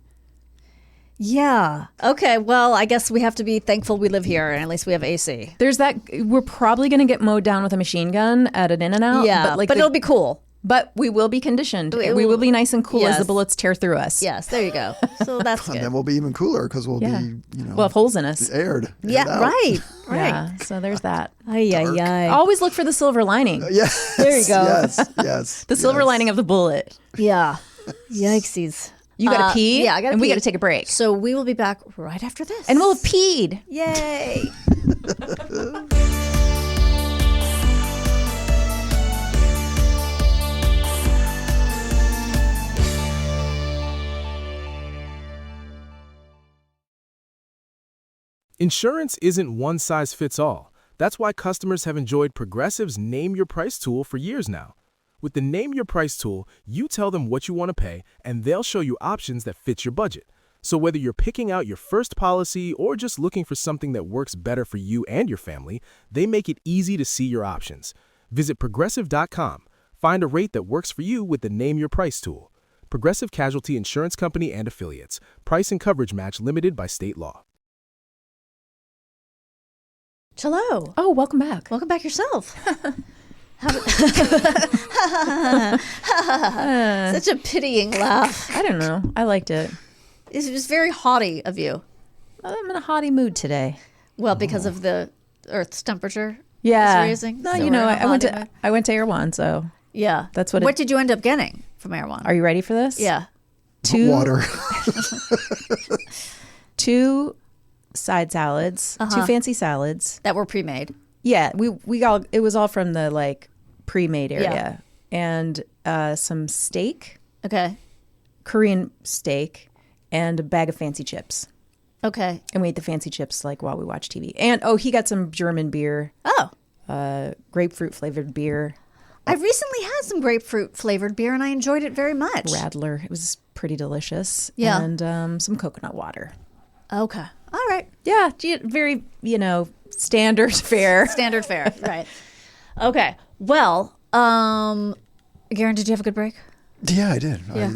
Yeah. Okay. Well, I guess we have to be thankful we live here and at least we have AC. There's that. We're probably going to get mowed down with a machine gun at an In-N-Out. Yeah. But it'll be cool. But we will be conditioned. We will be nice and cool as Yes. the bullets tear through us. Yes. There you go. So that's And good. then we'll be even cooler because we'll be, We'll have holes in us. aired. Yeah. out. Right. Right. Yeah. So there's that. Ay, ay, ay. Always look for the silver lining. Yes. There you go. Yes. The silver lining of the bullet. Yeah. Yikesies. You got to pee. Yeah, I got to And pee. we got to take a break. So we will be back right after this. And we'll have peed. Yay. Insurance isn't one size fits all. That's why customers have enjoyed Progressive's Name Your Price tool for years now. With the Name Your Price tool, you tell them what you want to pay, and they'll show you options that fit your budget. So whether you're picking out your first policy or just looking for something that works better for you and your family, they make it easy to see your options. Visit Progressive.com. Find a rate that works for you with the Name Your Price tool. Progressive Casualty Insurance Company and Affiliates. Price and coverage match limited by state law. Hello. Oh, welcome back. Welcome back yourself. Such a pitying laugh. I don't know. I liked it. It was very haughty of you. I'm in a haughty mood today. Well, because of the Earth's temperature Yeah. is raising. No, So you we're know, in a haughty mood. I went to Erewhon, so Yeah. That's what What did you end up getting from Erewhon? are you ready for this? Yeah. Water. 2 side salads, 2 fancy salads. That were pre-made. Yeah, it was all from the like pre-made area. And some steak, Okay. Korean steak, and a bag of fancy chips. Okay. And we ate the fancy chips like while we watched TV. And he got some German beer, Oh. grapefruit flavored beer, I recently had some grapefruit flavored beer and I enjoyed it very much. Radler. It was pretty delicious. Yeah. And some coconut water. Okay. All right. Yeah, very, standard fare. Standard fare. Right. Okay. Well, Garen, did you have a good break? Yeah, I did. Yeah.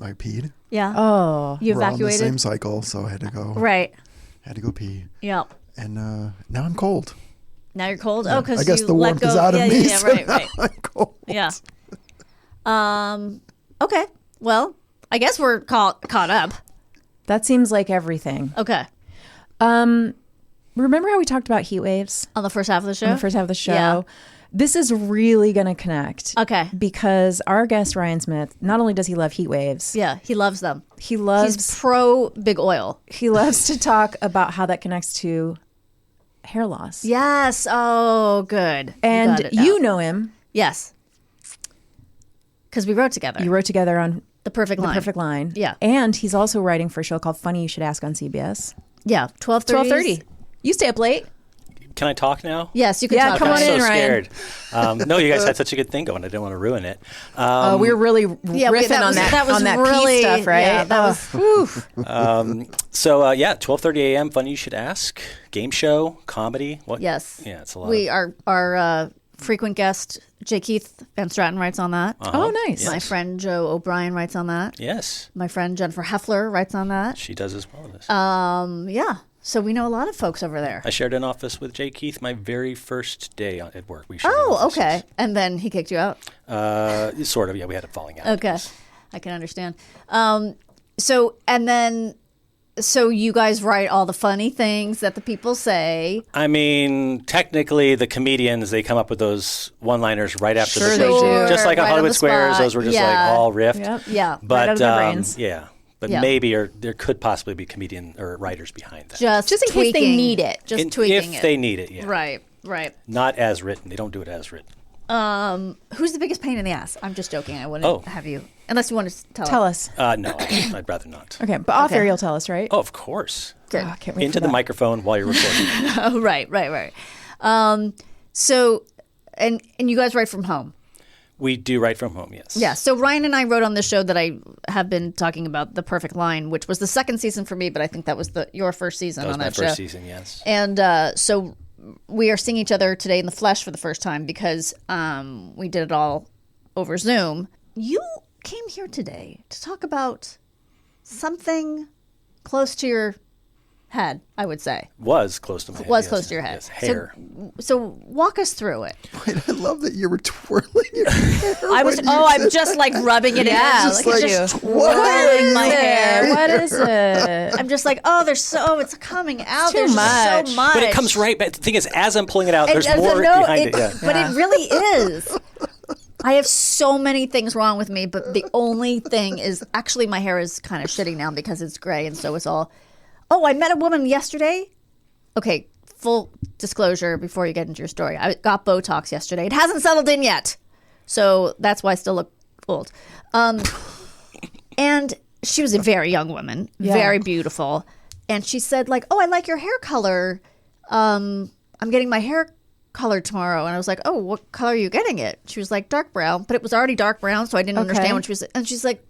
I peed. Yeah. Oh, You We're all in the evacuated? same cycle, so I had to go. Right. Had to go pee, Yep. and now I'm cold. Now you're cold? Oh, because I guess you the let warmth go. is out of yeah, me. Yeah, so right, now right. I'm cold. Yeah. Okay. Well, I guess we're caught up. that seems like everything. Okay. Remember how we talked about heat waves On the first half of the show? on the first half of the show? Yeah. This is really going to connect. Okay. Because our guest, Ryan Smith, not only does he love heat waves, Yeah, he loves them. he He's loves pro big oil. he loves to talk about how that connects to hair loss. Yes. Oh, good. got And it now. you know him. Yes. Because we wrote together. You wrote together on The Perfect The Line. Perfect Line. Yeah. And he's also writing for a show called Funny You Should Ask on CBS. Yeah. 12:30. 12:30. You stay up late. Can I talk now? Yes, you can talk. come I'm on so in, Ryan. scared. No, you guys had such a good thing going. I didn't want to ruin it. We were really riffing on that really, pee stuff, right? Yeah, that was. Whew. So 12:30 a.m. Funny you should ask. Game show, comedy. What? Yes. Yeah, it's a lot. Our frequent guest Jay Keith Van Straten writes on that. Oh, nice. My friend Joe O'Brien writes on that. Yes. My friend Jennifer Heffler writes on that. She does as well as this. Yeah. So we know a lot of folks over there. I shared an office with Jay Keith my very first day at work. We shared Oh, okay. And then he kicked you out? Sort of, yeah. We had a falling out. Okay. I can understand. So you guys write all the funny things that the people say. I mean, technically, the comedians, they come up with those one-liners right after Sure the they show. do. Just like on Right on Hollywood the Squares, spot. those were just Yeah. like all riffed. Yep. Yeah. But Right out of their brains. yeah. But Yeah. maybe there could possibly be comedian or writers behind that. Just in case they tweaking. need it. Just tweaking if it. they need it, yeah. Right. Not as written. They don't do it as written. Who's the biggest pain in the ass? I'm just joking. I wouldn't have you. Unless you want to Tell us. No, I'd rather not. Okay, but off Okay. air you'll tell us, right? Oh, of course. Good. Oh, I can't wait Into for the that. microphone while you're recording. Oh, right. So, and you guys write from home. We do write from home, yes. Yeah. So Ryan and I wrote on the show that I have been talking about, The Perfect Line, which was the second season for me, but I think that was your first season That was on my that show. first season, yes. And so we are seeing each other today in the flesh for the first time because we did it all over Zoom. You came here today to talk about something close to your head, I would say. Was close to my head. Was yes. close to your head. Yes, hair. So walk us through it. Wait, I love that you were twirling your hair. I'm just like rubbing it in. just Like, like, just twirling my hair. What is it? I'm just like, it's coming out. too There's much. so much. But it comes right back. The thing is, as I'm pulling it out, there's And- more no, behind it. Yeah. But it really is. I have so many things wrong with me, but the only thing is actually my hair is kind of shitty now because it's gray, and so it's all. Oh, I met a woman yesterday. Okay, full disclosure before you get into your story. I got Botox yesterday. It hasn't settled in yet, so that's why I still look old. And she was a very young woman, very beautiful, and she said like, "Oh, I like your hair color. I'm getting my hair colored tomorrow." And I was like, "Oh, what color are you getting it?" She was like, "Dark brown," but it was already dark brown, so I didn't understand what she was. And she's like,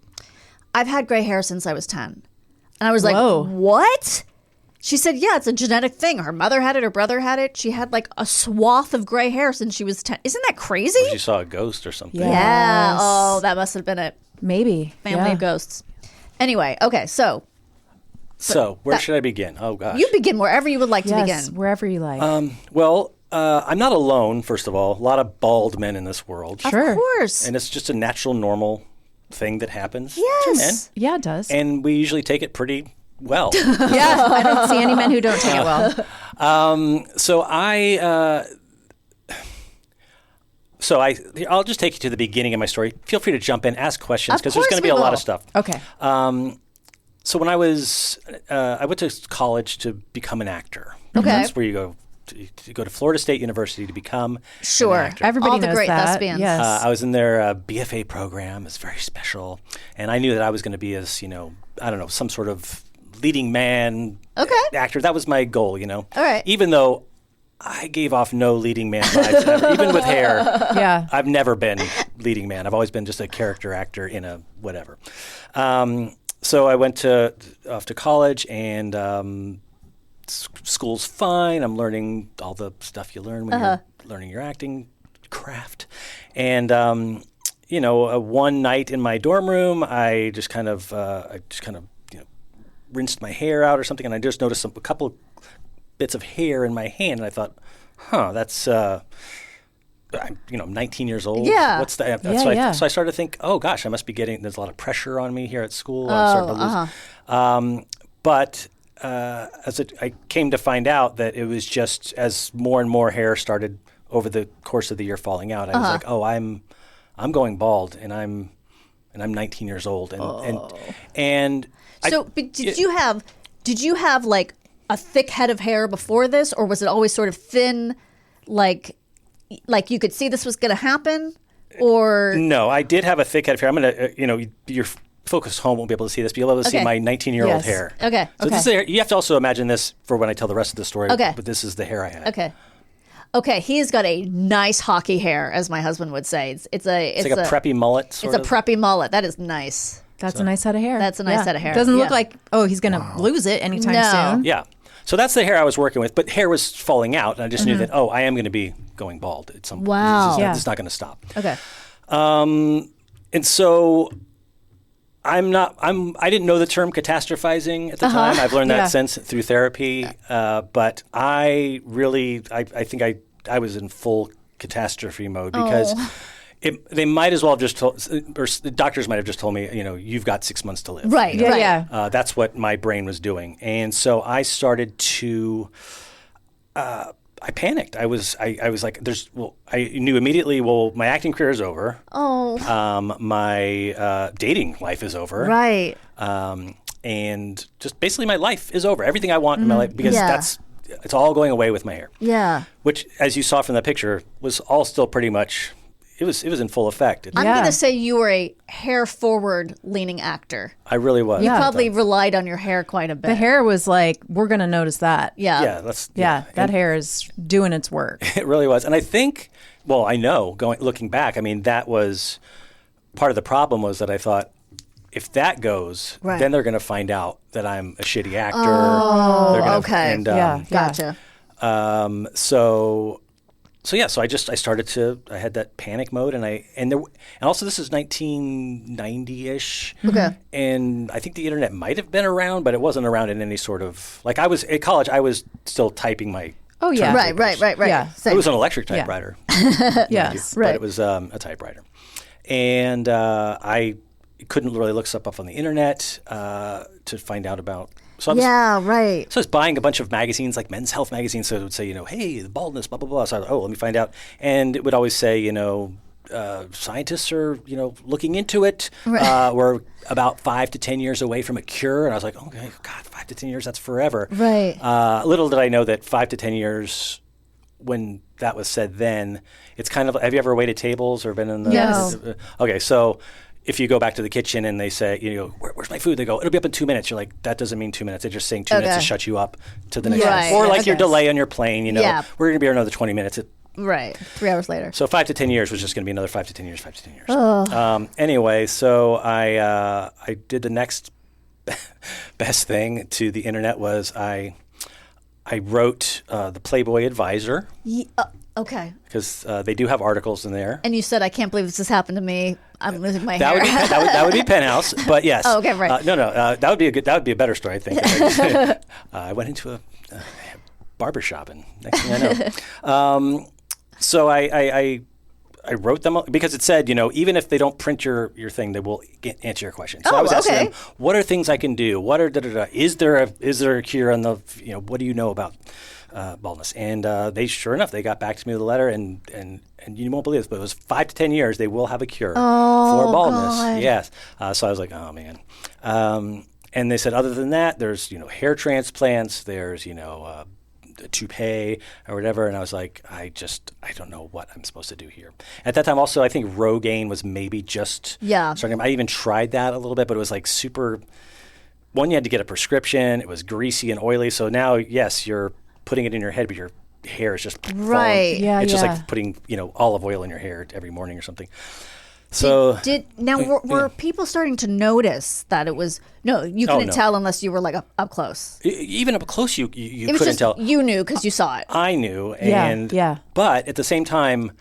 "I've had gray hair since I was 10." And I was like, Whoa. "What?" She said, "Yeah, it's a genetic thing. Her mother had it, her brother had it. She had like a swath of gray hair since she was 10. Isn't that crazy?" She saw a ghost or something. Yeah. Yeah. Yes. Oh, that must have been it. Maybe. Family Yeah. of ghosts. Anyway, okay, so So where should I begin? Oh, gosh. you begin wherever you would like to Yes, begin. wherever you like. Well, I'm not alone, first of all. A lot of bald men in this world. Sure. Of course. And it's just a natural, normal thing that happens to men. Yes. Yeah, it does. And we usually take it pretty well. yeah, I don't see any men who don't take it well. I'll just take you to the beginning of my story. Feel free to jump in, ask questions, Of because there's course going to be we a lot will. of stuff. Okay. So when I went to college to become an actor. Okay. That's where you go to Florida State University to become Sure. an actor. Everybody All the knows great that. thespians. Yes. I was in their BFA program. It's very special. And I knew that I was going to be some sort of leading man actor. That was my goal, All right. Even though I gave off no leading man vibes ever. Even with hair, yeah. I've never been leading man. I've always been just a character actor in a whatever. So I went off to college, and school's fine. I'm learning all the stuff you learn when you're learning your acting craft. And one night in my dorm room, I just kind of rinsed my hair out or something, and I just noticed a couple of bits of hair in my hand, and I thought, that's I'm 19 years old. Yeah. What's that? So I started to think, oh gosh, I must be there's a lot of pressure on me here at school. I'm starting to lose. But I came to find out that it was just as more and more hair started over the course of the year falling out. I was like, oh, I'm going bald, and I'm 19 years old, and So, but did you have like a thick head of hair before this, or was it always sort of thin, like you could see this was going to happen, or No, I did have a thick head of hair. I'm gonna, focus home won't be able to see this, but you'll be able to see Okay. my 19-year-old Yes. hair. Okay. So this is the hair. You have to also imagine this for when I tell the rest of the story. Okay. But this is the hair I had. Okay. Okay, he's got a nice hockey hair, as my husband would say. It's Like a preppy mullet, It's sort a of. preppy mullet. That is nice. That's a nice head of hair. That's a nice head of hair. Doesn't look Yeah. like, he's going to lose it anytime No. soon. Yeah. So that's the hair I was working with, but hair was falling out, and I just knew that, I am going to be going bald at some point. Wow. Yeah. This is not going to stop. Okay. And so I didn't know the term catastrophizing at the time. I've learned that Yeah. since through therapy. But I think I was in full catastrophe mode because they might as well have just told, or the doctors might have just told me, you've got 6 months to live. Right. Yeah, right. yeah. That's what my brain was doing. And so I started to, I panicked. I was like, I knew immediately, my acting career is over. Oh. My dating life is over. Right. And just basically my life is over. Everything I want in my life, because Yeah. it's all going away with my hair. Yeah. Which, as you saw from that picture, was all still pretty much, it was in full effect. I'm Yeah. going to say you were a hair forward leaning actor. I really was. You Yeah. probably relied on your hair quite a bit. The hair was like, we're going to notice that. Yeah. Yeah, Yeah, that And hair is doing its work. it really was. And I think, I know, looking back, I mean, that was part of the problem, was that I thought, if that goes, Right. then they're going to find out that I'm a shitty actor. Oh, okay. And, Yeah. Gotcha. So I started to, I had that panic mode, and also this is 1990-ish. Okay. And I think the internet might have been around, but it wasn't around in any sort of, like, I was at college, I was still typing my Oh, yeah. Right. Yeah. It Same. was an electric typewriter. Yes. But Right. it was a typewriter. And I couldn't really look stuff up on the internet to find out about. So I was, right. so I was buying a bunch of magazines, like Men's Health magazines, so it would say, hey, the baldness, blah, blah, blah. So I was let me find out. And it would always say, scientists are, looking into it. We're about 5 to 10 years away from a cure. And I was like, okay, God, 5 to 10 years, that's forever. Right. Little did I know that 5 to 10 years, when that was said then, it's kind of, have you ever waited tables or been in the? Yes. Okay, so if you go back to the kitchen and they say, where's my food? They go, it'll be up in 2 minutes. You're like, that doesn't mean 2 minutes. They're just saying 2 minutes to Okay. shut you up to the next Yes. one. Or like Okay. your delay on your plane, Yeah. we're going to be here another 20 minutes. Right. 3 hours later. So 5 to 10 years was just going to be another 5 to 10 years, 5 to 10 years. Anyway, so I did the next best thing to the internet was I wrote the Playboy Advisor, Okay. because they do have articles in there. And you said, I can't believe this has happened to me. I'm losing my That hair. would be that would be Penthouse, but yes. Oh, okay, right. That would be a better story, I think. I went into a barber shop, and next thing I know, so I wrote them because it said, even if they don't print your thing, they will answer your question. So I was asking okay. them, what are things I can do? What are is there a cure on the what do you know about baldness? And they, sure enough, they got back to me with a letter, and you won't believe this, but it was 5 to 10 years they will have a cure for baldness. God. Yes. So I was like, oh man. And they said, other than that, there's hair transplants. There's a toupee or whatever. And I was like, I don't know what I'm supposed to do here. At that time, also, I think Rogaine was maybe just starting. I even tried that a little bit, but it was like super. One, you had to get a prescription. It was greasy and oily. So now, yes, you're putting it in your head, but your hair is just falling. Right. Yeah, It's just yeah. like putting olive oil in your hair every morning or something. So Were people starting to notice that it was you couldn't no. tell unless you were like up close. even up close, you It was couldn't just tell. you knew because you saw it. I knew, Yeah, and yeah. But at the same time,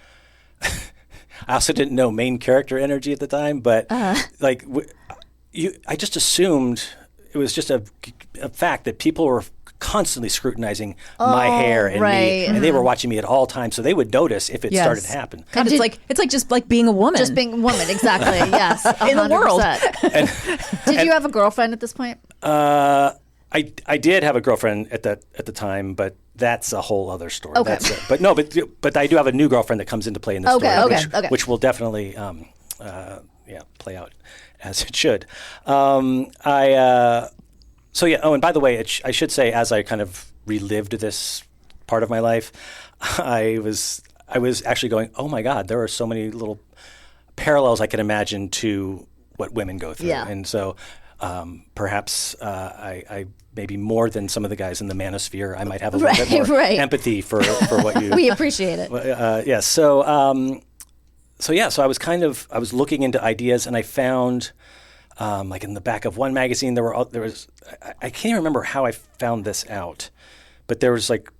I also didn't know main character energy at the time. But I just assumed it was just a fact that people were constantly scrutinizing my hair and right. me, and they were watching me at all times, so they would notice if it Yes. started to happen. God, it's like just like being a woman. Just being a woman, exactly. Yes, In the world. 100%. Did you have a girlfriend at this point? I did have a girlfriend at the time, but that's a whole other story. Okay. But I do have a new girlfriend that comes into play in this Okay, story, okay. which will definitely play out as it should. So yeah. Oh, and by the way, I should say, as I kind of relived this part of my life, I was actually going, oh my God, there are so many little parallels I can imagine to what women go through. Yeah. And so perhaps I maybe more than some of the guys in the manosphere, I might have a little bit more empathy for what you. We appreciate it. Yeah. So I was looking into ideas, and I found like in the back of one magazine there was I can't even remember how I found this out, but there was like.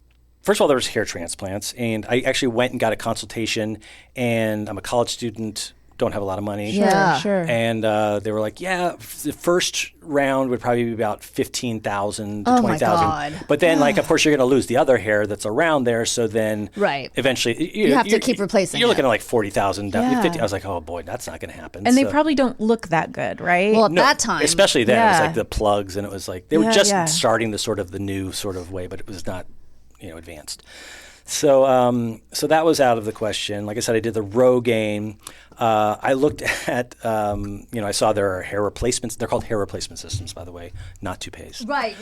First of all, there was hair transplants, and I actually went and got a consultation, and I'm a college student, don't have a lot of money. Sure. And they were like, yeah, the first round would probably be about $15,000 to $20,000. my God. But then, like, of course, you're going to lose the other hair that's around there, so then eventually you have to keep replacing You're it. looking at like $40,000, Yeah. $50,000. I was like, oh, boy, that's not going to happen. And they probably don't look that good, right? Well, at that time. Especially then, it was Yeah. like the plugs, and it was like, they were just starting the new sort of way, but it was not advanced. So that was out of the question. Like I said, I did the Rogaine. I looked at, I saw there are hair replacements. They're called hair replacement systems, by the way, not toupees. Right.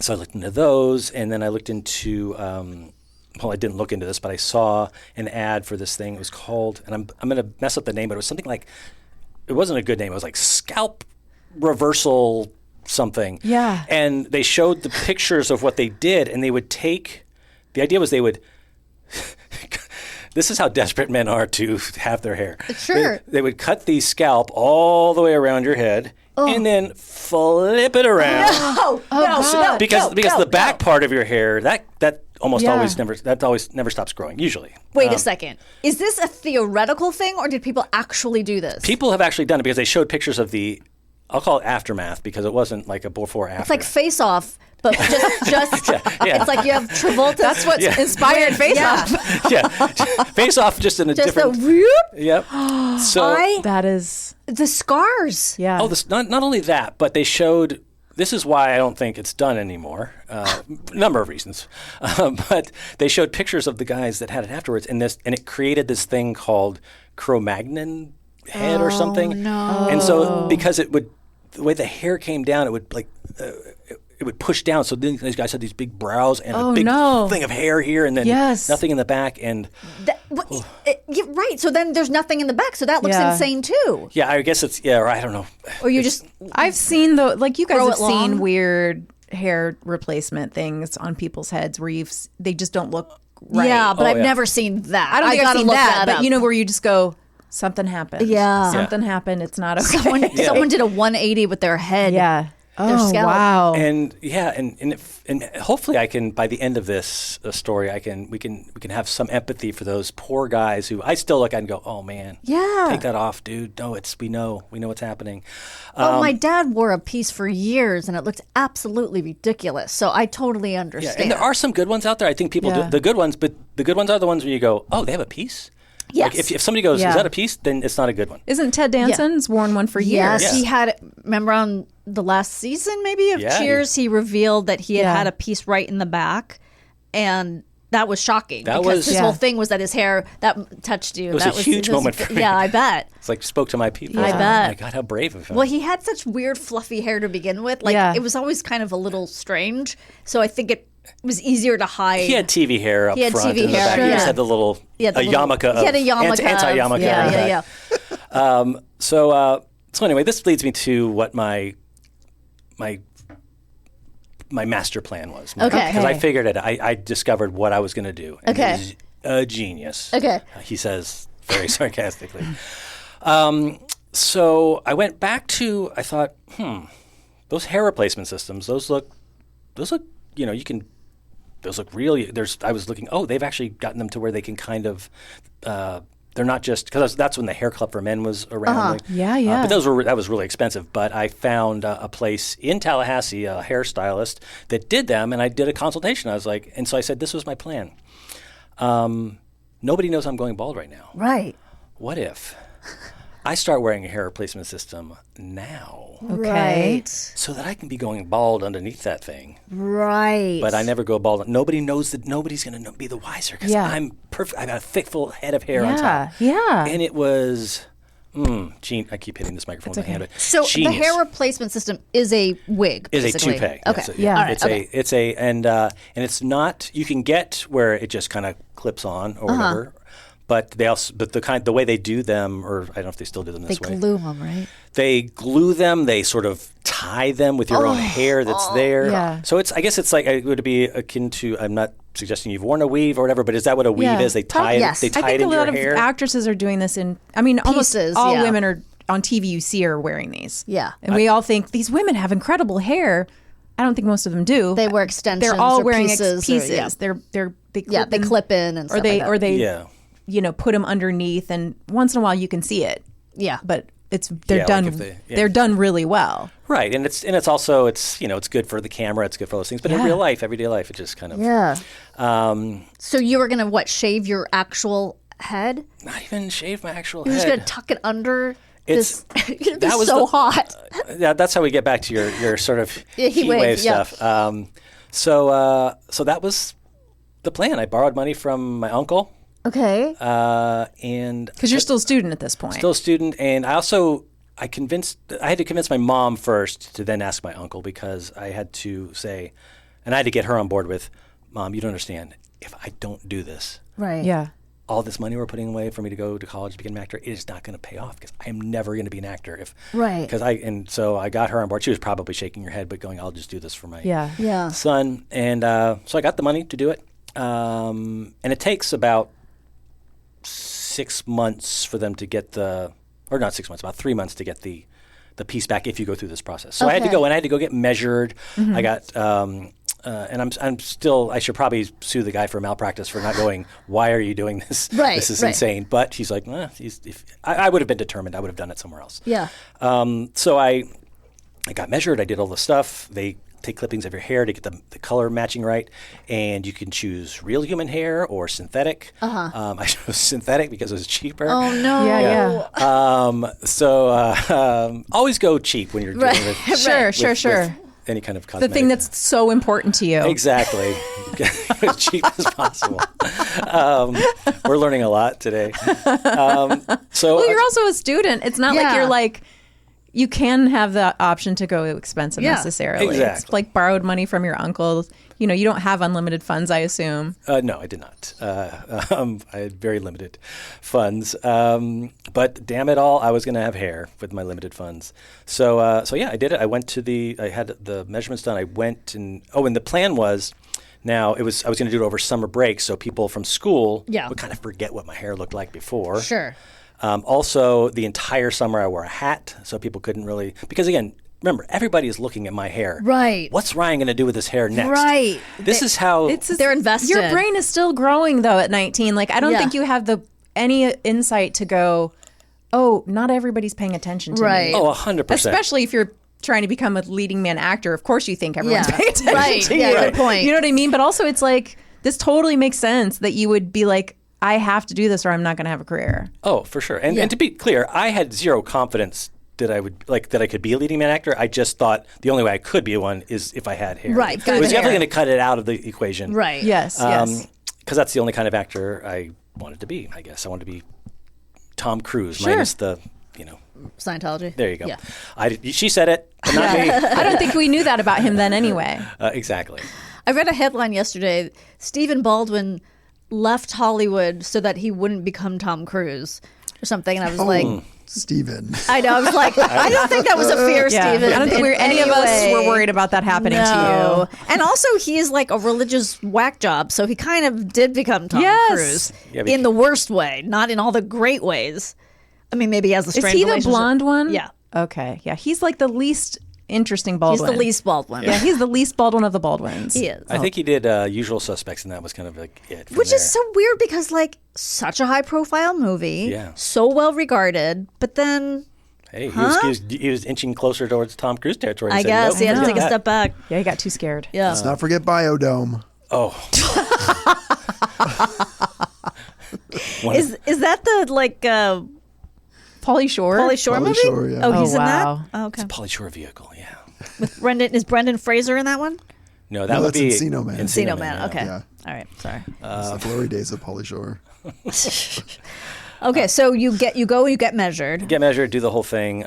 So I looked into those, and then I looked into, I didn't look into this, but I saw an ad for this thing. It was called, and I'm going to mess up the name, but it was something like, it wasn't a good name. It was like scalp reversal something. Yeah. And they showed the pictures of what they did, and they would take, the idea was they would, this is how desperate men are to have their hair. Sure. They would cut the scalp all the way around your head and then flip it around. Because the back part of your hair, that almost always never stops growing, usually. Wait a second. Is this a theoretical thing, or did people actually do this? People have actually done it because they showed pictures of the, I'll call it aftermath, because it wasn't like a before-after. It's like Face Off, but just it's like you have Travolta. That's what's inspired Face Off. Face Off just in a different. Just a whoop. Yep. So That is. The scars. Yeah. not only that, but they showed. This is why I don't think it's done anymore. Number of reasons, but they showed pictures of the guys that had it afterwards, and it created this thing called Cro-Magnon head or something. No. And so because the way the hair came down, it would like. It would push down, so then these guys had these big brows and a big thing of hair here, and then nothing in the back. And right. So then there's nothing in the back, so that looks insane too. yeah, I guess it's or I don't know. Or you just I've seen you guys Grow have it long? seen weird hair replacement things on people's heads where they just don't look right. yeah, but I've never seen that. I don't think I've gotta seen look that, but up. where you just go, something happened. Yeah. Something happened. It's not okay. Someone did a 180 with their head. Yeah. Their scalp. Wow. And and hopefully I can, by the end of this story, we can have some empathy for those poor guys who I still look at and go, oh man, take that off, dude. No, we know what's happening. My dad wore a piece for years, and it looked absolutely ridiculous. So I totally understand. Yeah, and there are some good ones out there. I think people do the good ones, but the good ones are the ones where you go, oh, they have a piece. Yes. Like if somebody goes, is that a piece? Then it's not a good one. Isn't Ted Danson's worn one for years? Yes, he had. Remember on the last season, maybe of Cheers, he revealed that he had a piece right in the back, and that was shocking. Because his whole thing was that his hair that touched you. It was a huge moment for me. Yeah, I bet. It's like spoke to my people. I bet. Oh my God, how brave of him. Well, he had such weird fluffy hair to begin with. Like it was always kind of a little strange. So I think it was easier to hide. He had TV hair up front. TV and the hair, back. He just had the little yarmulke. He had a yarmulke. Anti-yarmulke. Yeah. So anyway, this leads me to what my master plan was. Okay. Because I figured it. I discovered what I was going to do. And Okay. It was a genius. Okay. He says very sarcastically. So I went back to, I thought, those hair replacement systems, those look, you can, those look really, I was looking, they've actually gotten them to where they can kind of, they're not just, because that's when the Hair Club for Men was around. Yeah. But that was really expensive. But I found a place in Tallahassee, a hairstylist, that did them, and I did a consultation. I was like, and so I said, this was my plan. Nobody knows I'm going bald right now. Right. What if I start wearing a hair replacement system now? Right. So that I can be going bald underneath that thing. Right. But I never go bald. Nobody knows that. Nobody's going to be the wiser because I'm perfect. I got a thick, full head of hair on top. Yeah. And it was, I keep hitting this microphone with my hand. But So genius. the hair replacement system is a wig, is basically. a toupee. Okay. Yes, All right. and it's not. You can get where it just kind of clips on or whatever. But the way they do them, or I don't know if they still do them this way. They glue them, right? They glue them. They sort of tie them with your own hair that's there. Yeah. So I guess it's like it would be akin to. I'm not suggesting you've worn a weave or whatever, but is that what a weave is? They tie it. Yes. They I tie it think a into lot your of hair. actresses are doing this almost Pieces, all yeah. women are on TV you see are wearing these. Yeah. And we all think these women have incredible hair. I don't think most of them do. They wear extensions. They're all or wearing pieces. pieces. Or, They they clip in and stuff like that. or they Yeah. put them underneath, and once in a while you can see it. Yeah. But they're done. like if They're done really well. Right, and it's also it's good for the camera. It's good for those things. But in real life, everyday life, it just kind of So you were gonna shave your actual head? not even shave my actual You're head. just gonna tuck it under It's- this. It'd be that was so the- hot. Yeah, that's how we get back to your sort of Heat heat wave, wave yeah. stuff. So that was the plan. I borrowed money from my uncle, Okay. and Because you're still a student at this point. still a student, and I had to convince my mom first to then ask my uncle, because I had to say, and I had to get her on board with, Mom, you don't understand. If I don't do this, Right. Yeah. all this money we're putting away for me to go to college to become an actor, it is not going to pay off, because I am never going to be an actor. Right. So I got her on board. She was probably shaking her head, but going, I'll just do this for my Yeah. son. And so I got the money to do it. And it takes about 6 months for them to get not 6 months, about 3 months to get the piece back if you go through this process. So I had to go, and I had to go get measured. I got, and I'm still, I should probably sue the guy for malpractice for not going, why are you doing this? Right, This is right. insane. But he's like, if I would have been determined, I would have done it somewhere else. Yeah. So I got measured. I did all the stuff. They take clippings of your hair to get the color matching right, and you can choose real human hair or synthetic. I chose synthetic because it was cheaper. Oh no. Yeah. So always go cheap when you're dealing with Sure. with any kind of The cosmetic. thing that's so important to you. Exactly. As cheap as possible. We're learning a lot today. Well, you're also a student. It's not like Yeah. you're like, you can have the option to go expensive Yeah. necessarily. It's Exactly. like borrowed money from your uncle. You don't have unlimited funds, I assume. No, I did not. I had very limited funds. But damn it all, I was going to have hair with my limited funds. So yeah, I did it. I had the measurements done. I went and the plan was, I was going to do it over summer break, so people from school would kind of forget what my hair looked like before. Sure. Also, the entire summer I wore a hat, so people couldn't really, because again, remember, everybody is looking at my hair. Right. What's Ryan going to do with his hair next? Right. This is how They're invested. Your brain is still growing though at 19. Like I don't Yeah. think you have any insight to go, oh, not everybody's paying attention to Right. me. Oh, 100%. Especially if you're trying to become a leading man actor. Of course you think everyone's Yeah. paying attention Right. to Yeah, you. good point. You know what I mean? But also it's like, this totally makes sense that you would be like, I have to do this or I'm not going to have a career. Oh, for sure. And to be clear, I had zero confidence that I could be a leading man actor. I just thought the only way I could be one is if I had hair. Right, It got was hair. definitely going to cut it out of the equation. Right. Yes. Because that's the only kind of actor I wanted to be, I guess. I wanted to be Tom Cruise, Sure. minus the, Scientology. there you go. Yeah. She said it, but not me. I don't think we knew that about him then anyway. Exactly. I read a headline yesterday. Stephen Baldwin left Hollywood so that he wouldn't become Tom Cruise or something, and I was like, Steven. I know. I was like, I don't think that was a fear, Yeah. Stephen. I don't think in any of us way. were worried about that happening No. to you. And also, he is like a religious whack job, so he kind of did become Tom Yes. Cruise Yeah, but- in the worst way, not in all the great ways. I mean, maybe he has a Is strange he the relationship. blonde one? Yeah. Okay. Yeah. He's like the least interesting He's Baldwin. the least Baldwin. Yeah, he's the least Baldwin of the Baldwins. He is. I think he did Usual Suspects, and that was kind of like it. from Which there. is so weird because, like, such a high profile movie, Yeah. so well regarded, but then Hey, he was inching closer towards Tom Cruise territory. and I said, guess nope, he had to forget take a that. step back. Yeah, he got too scared. Yeah. Let's not forget Biodome. Oh. Is that the, like, Pauly Shore. Pauly Shore Pauly movie? Shore, yeah. Oh, he's Oh, in wow. that? Oh, okay. Pauly Shore vehicle, yeah. Is Brendan Fraser in that one? No, that No, would that's be Encino Man. Encino Man. yeah. Okay. Yeah. All right. Sorry. It's the glory days of Pauly Shore. Okay. So you get measured. Get measured, do the whole thing,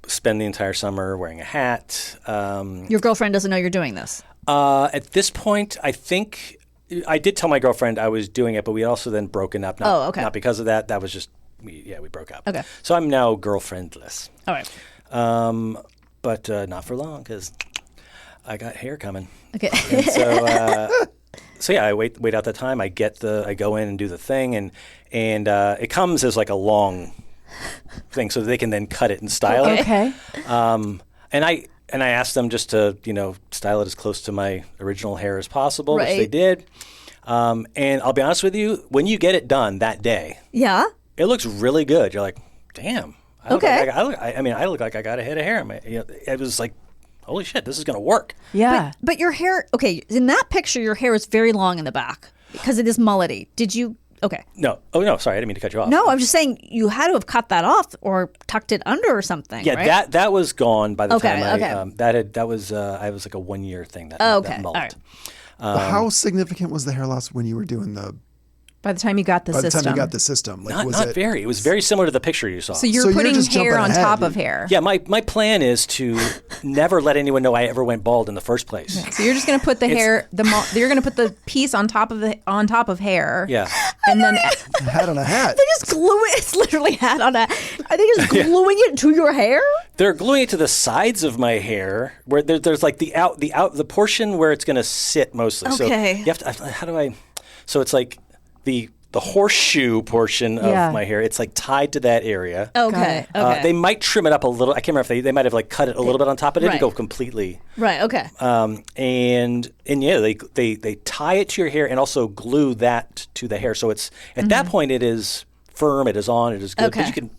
spend the entire summer wearing a hat. Your girlfriend doesn't know you're doing this. At this point, I think I did tell my girlfriend I was doing it, but we also then broken up. Not because of that. That was just, we broke up. Okay. So I'm now girlfriendless. All right. But not for long because I got hair coming. Okay. And so I wait out the time. I go in and do the thing, and it comes as like a long thing, so they can then cut it and style it. Okay. And I asked them just to style it as close to my original hair as possible, which they Right. did. And I'll be honest with you, when you get it done that day, Yeah. it looks really good. You're like, damn. I look like I got a head of hair. It was like, holy shit, this is going to work. Yeah. But your hair, okay, in that picture, your hair is very long in the back because it is mullety. Did you, okay. No. Oh, no, sorry. I didn't mean to cut you off. No, I'm just saying you had to have cut that off or tucked it under or something, Yeah, right? that was gone by the time Okay. I was like a 1 year thing. That mullet. All right. How significant was the hair loss when you were doing By the time you got the by the system. time you got the system? Like, Not very. It was very similar to the picture you saw. So you're So you're putting just hair jumping on ahead. top of hair. Yeah, my plan is to never let anyone know I ever went bald in the first place. So you're just going to put the hair, you're going to put the piece on top of hair. Yeah. And then hat on a hat. They just glue it. It's literally hat on a. Are they just gluing it to your hair? They're gluing it to the sides of my hair, where there's like the portion where it's going to sit mostly. Okay. So you have to. How do I? So it's like the horseshoe portion of Yeah. my hair. It's like tied to that area. Okay. Okay. They might trim it up a little. I can't remember if they might have like cut it a little bit on top. It didn't Right. go completely. right. Okay. And yeah, they tie it to your hair and also glue that to the hair. So it's at that point it is firm. It is on. It is good. Okay. But you can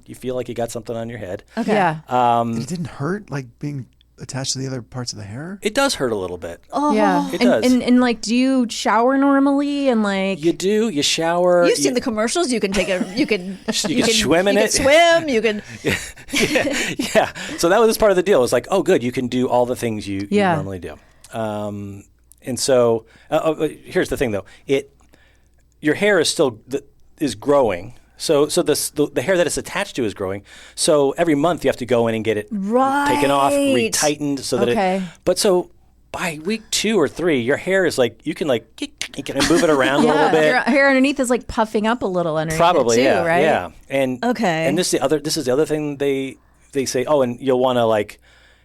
you feel like you got something on your head. Okay. yeah. It didn't hurt, like being attached to the other parts of the hair. It does hurt a little bit. Yeah. It does. And like, do you shower normally? And like, You do. You shower. You've seen the commercials. You can take a. You can. You can swim in you it. Can swim. You can. Yeah. So that was part of the deal. It's like, oh, good. You can do all the things you normally do. And so here's the thing, though. Your hair is still is growing. So the hair that it's attached to is growing. So every month you have to go in and get it taken off, Right. retightened so that Okay. it. But so by week 2 or 3, your hair is like you can move it around a little bit. your hair underneath is like puffing up a little underneath Probably, it too, yeah, right? yeah. And Okay. And this is the other thing they say. Oh, and you'll want to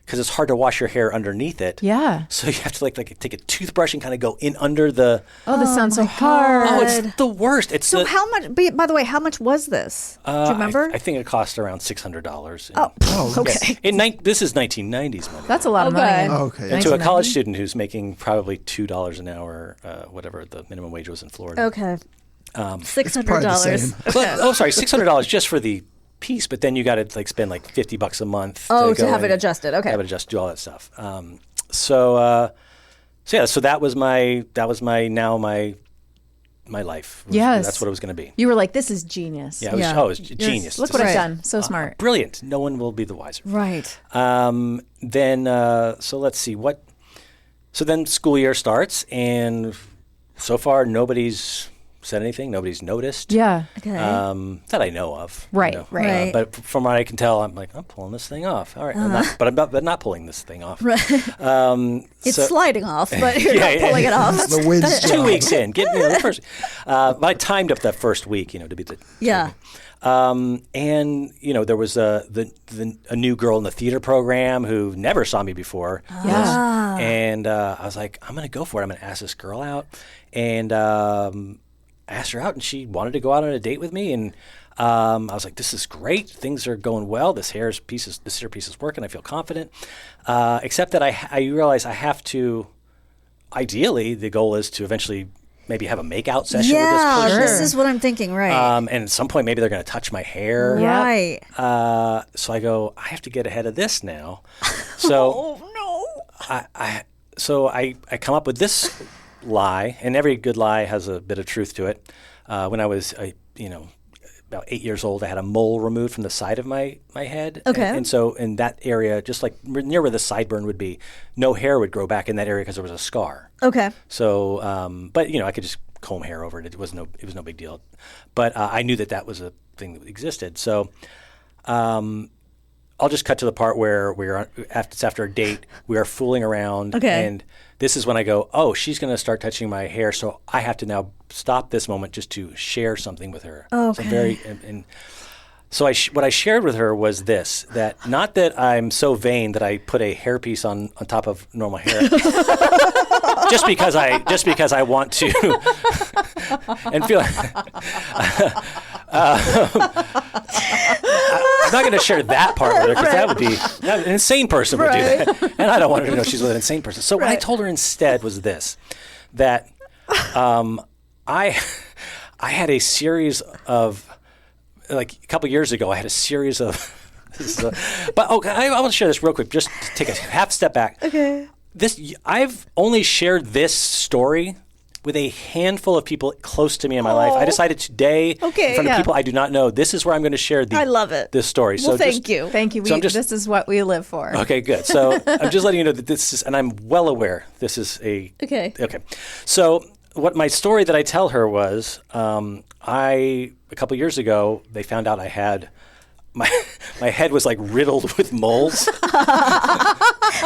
because it's hard to wash your hair underneath it. Yeah. So you have to take a toothbrush and kind of go in under the. Oh, this sounds so hard. Oh, it's the worst. It's So how much? By the way, how much was this? Do you remember? I think it cost around $600. Oh, okay. This is 1990s money. That's a lot of Okay. money. Okay. And to a 1990? college student who's making probably $2 an hour, whatever the minimum wage was in Florida. Okay. $600. probably the same. But, sorry, $600 just for the piece, but then you got to spend like $50 a month. Oh, to to go have it and adjusted. Okay. Have it adjusted, do all that stuff. So that was my life. Yes. That's what it was going to be. You were like, this is genius. Yeah, it was genius. Look what I've Right. done. So smart. Brilliant. No one will be the wiser. Right. Then so let's see what. So then school year starts, and so far nobody's said anything. Nobody's noticed. Yeah. Okay. That I know of. Right, you know. right. But from what I can tell, I'm pulling this thing off. All right, I'm not pulling this thing off. Right. It's so- and off, but you're Yeah, not pulling it off. The wind's 2 job. weeks in, the first. But I timed up that first week, to be the. Yeah. And there was a new girl in the theater program who never saw me before. Yeah. And I was like, I'm going to go for it. I'm going to ask this girl out. And I asked her out, and she wanted to go out on a date with me. And I was like, this is great. Things are going well. This hair piece is working. I feel confident. Except that I realize I have to, ideally, the goal is to eventually maybe have a make-out session with this person. This is what I'm thinking, right. And at some point, maybe they're going to touch my hair. Yeah. Right. So I go, I have to get ahead of this now. So Oh, no. I come up with this lie, and every good lie has a bit of truth to it. When I was, about 8 years old, I had a mole removed from the side of my head. Okay. And so in that area, just like near where the sideburn would be, no hair would grow back in that area because there was a scar. Okay. So, but I could just comb hair over it. It was no big deal. But I knew that was a thing that existed. So, I'll just cut to the part where it's after a date. We are fooling around. Okay. And this is when I go, oh, she's going to start touching my hair. So I have to now stop this moment just to share something with her. Okay. So what I shared with her was this, that not that I'm so vain that I put a hairpiece on top of normal hair. just because I want to and feel I'm not going to share that part with her because that would be an insane person would do that. And I don't want her to know she's with an insane person. So what I told her instead was this, that I had a series of, like a couple years ago, I had a series of, but okay, I want to share this real quick, just to take a half step back. Okay. I've only shared this story with a handful of people close to me in my life. I decided today, in front of people I do not know, this is where I'm going to share I love it. this story. Well, so thank you. Thank you. So This is what we live for. Okay, good. So I'm just letting you know that this is, and I'm well aware this is a... Okay. So what my story that I tell her was, a couple years ago, they found out I had... My head was like riddled with moles.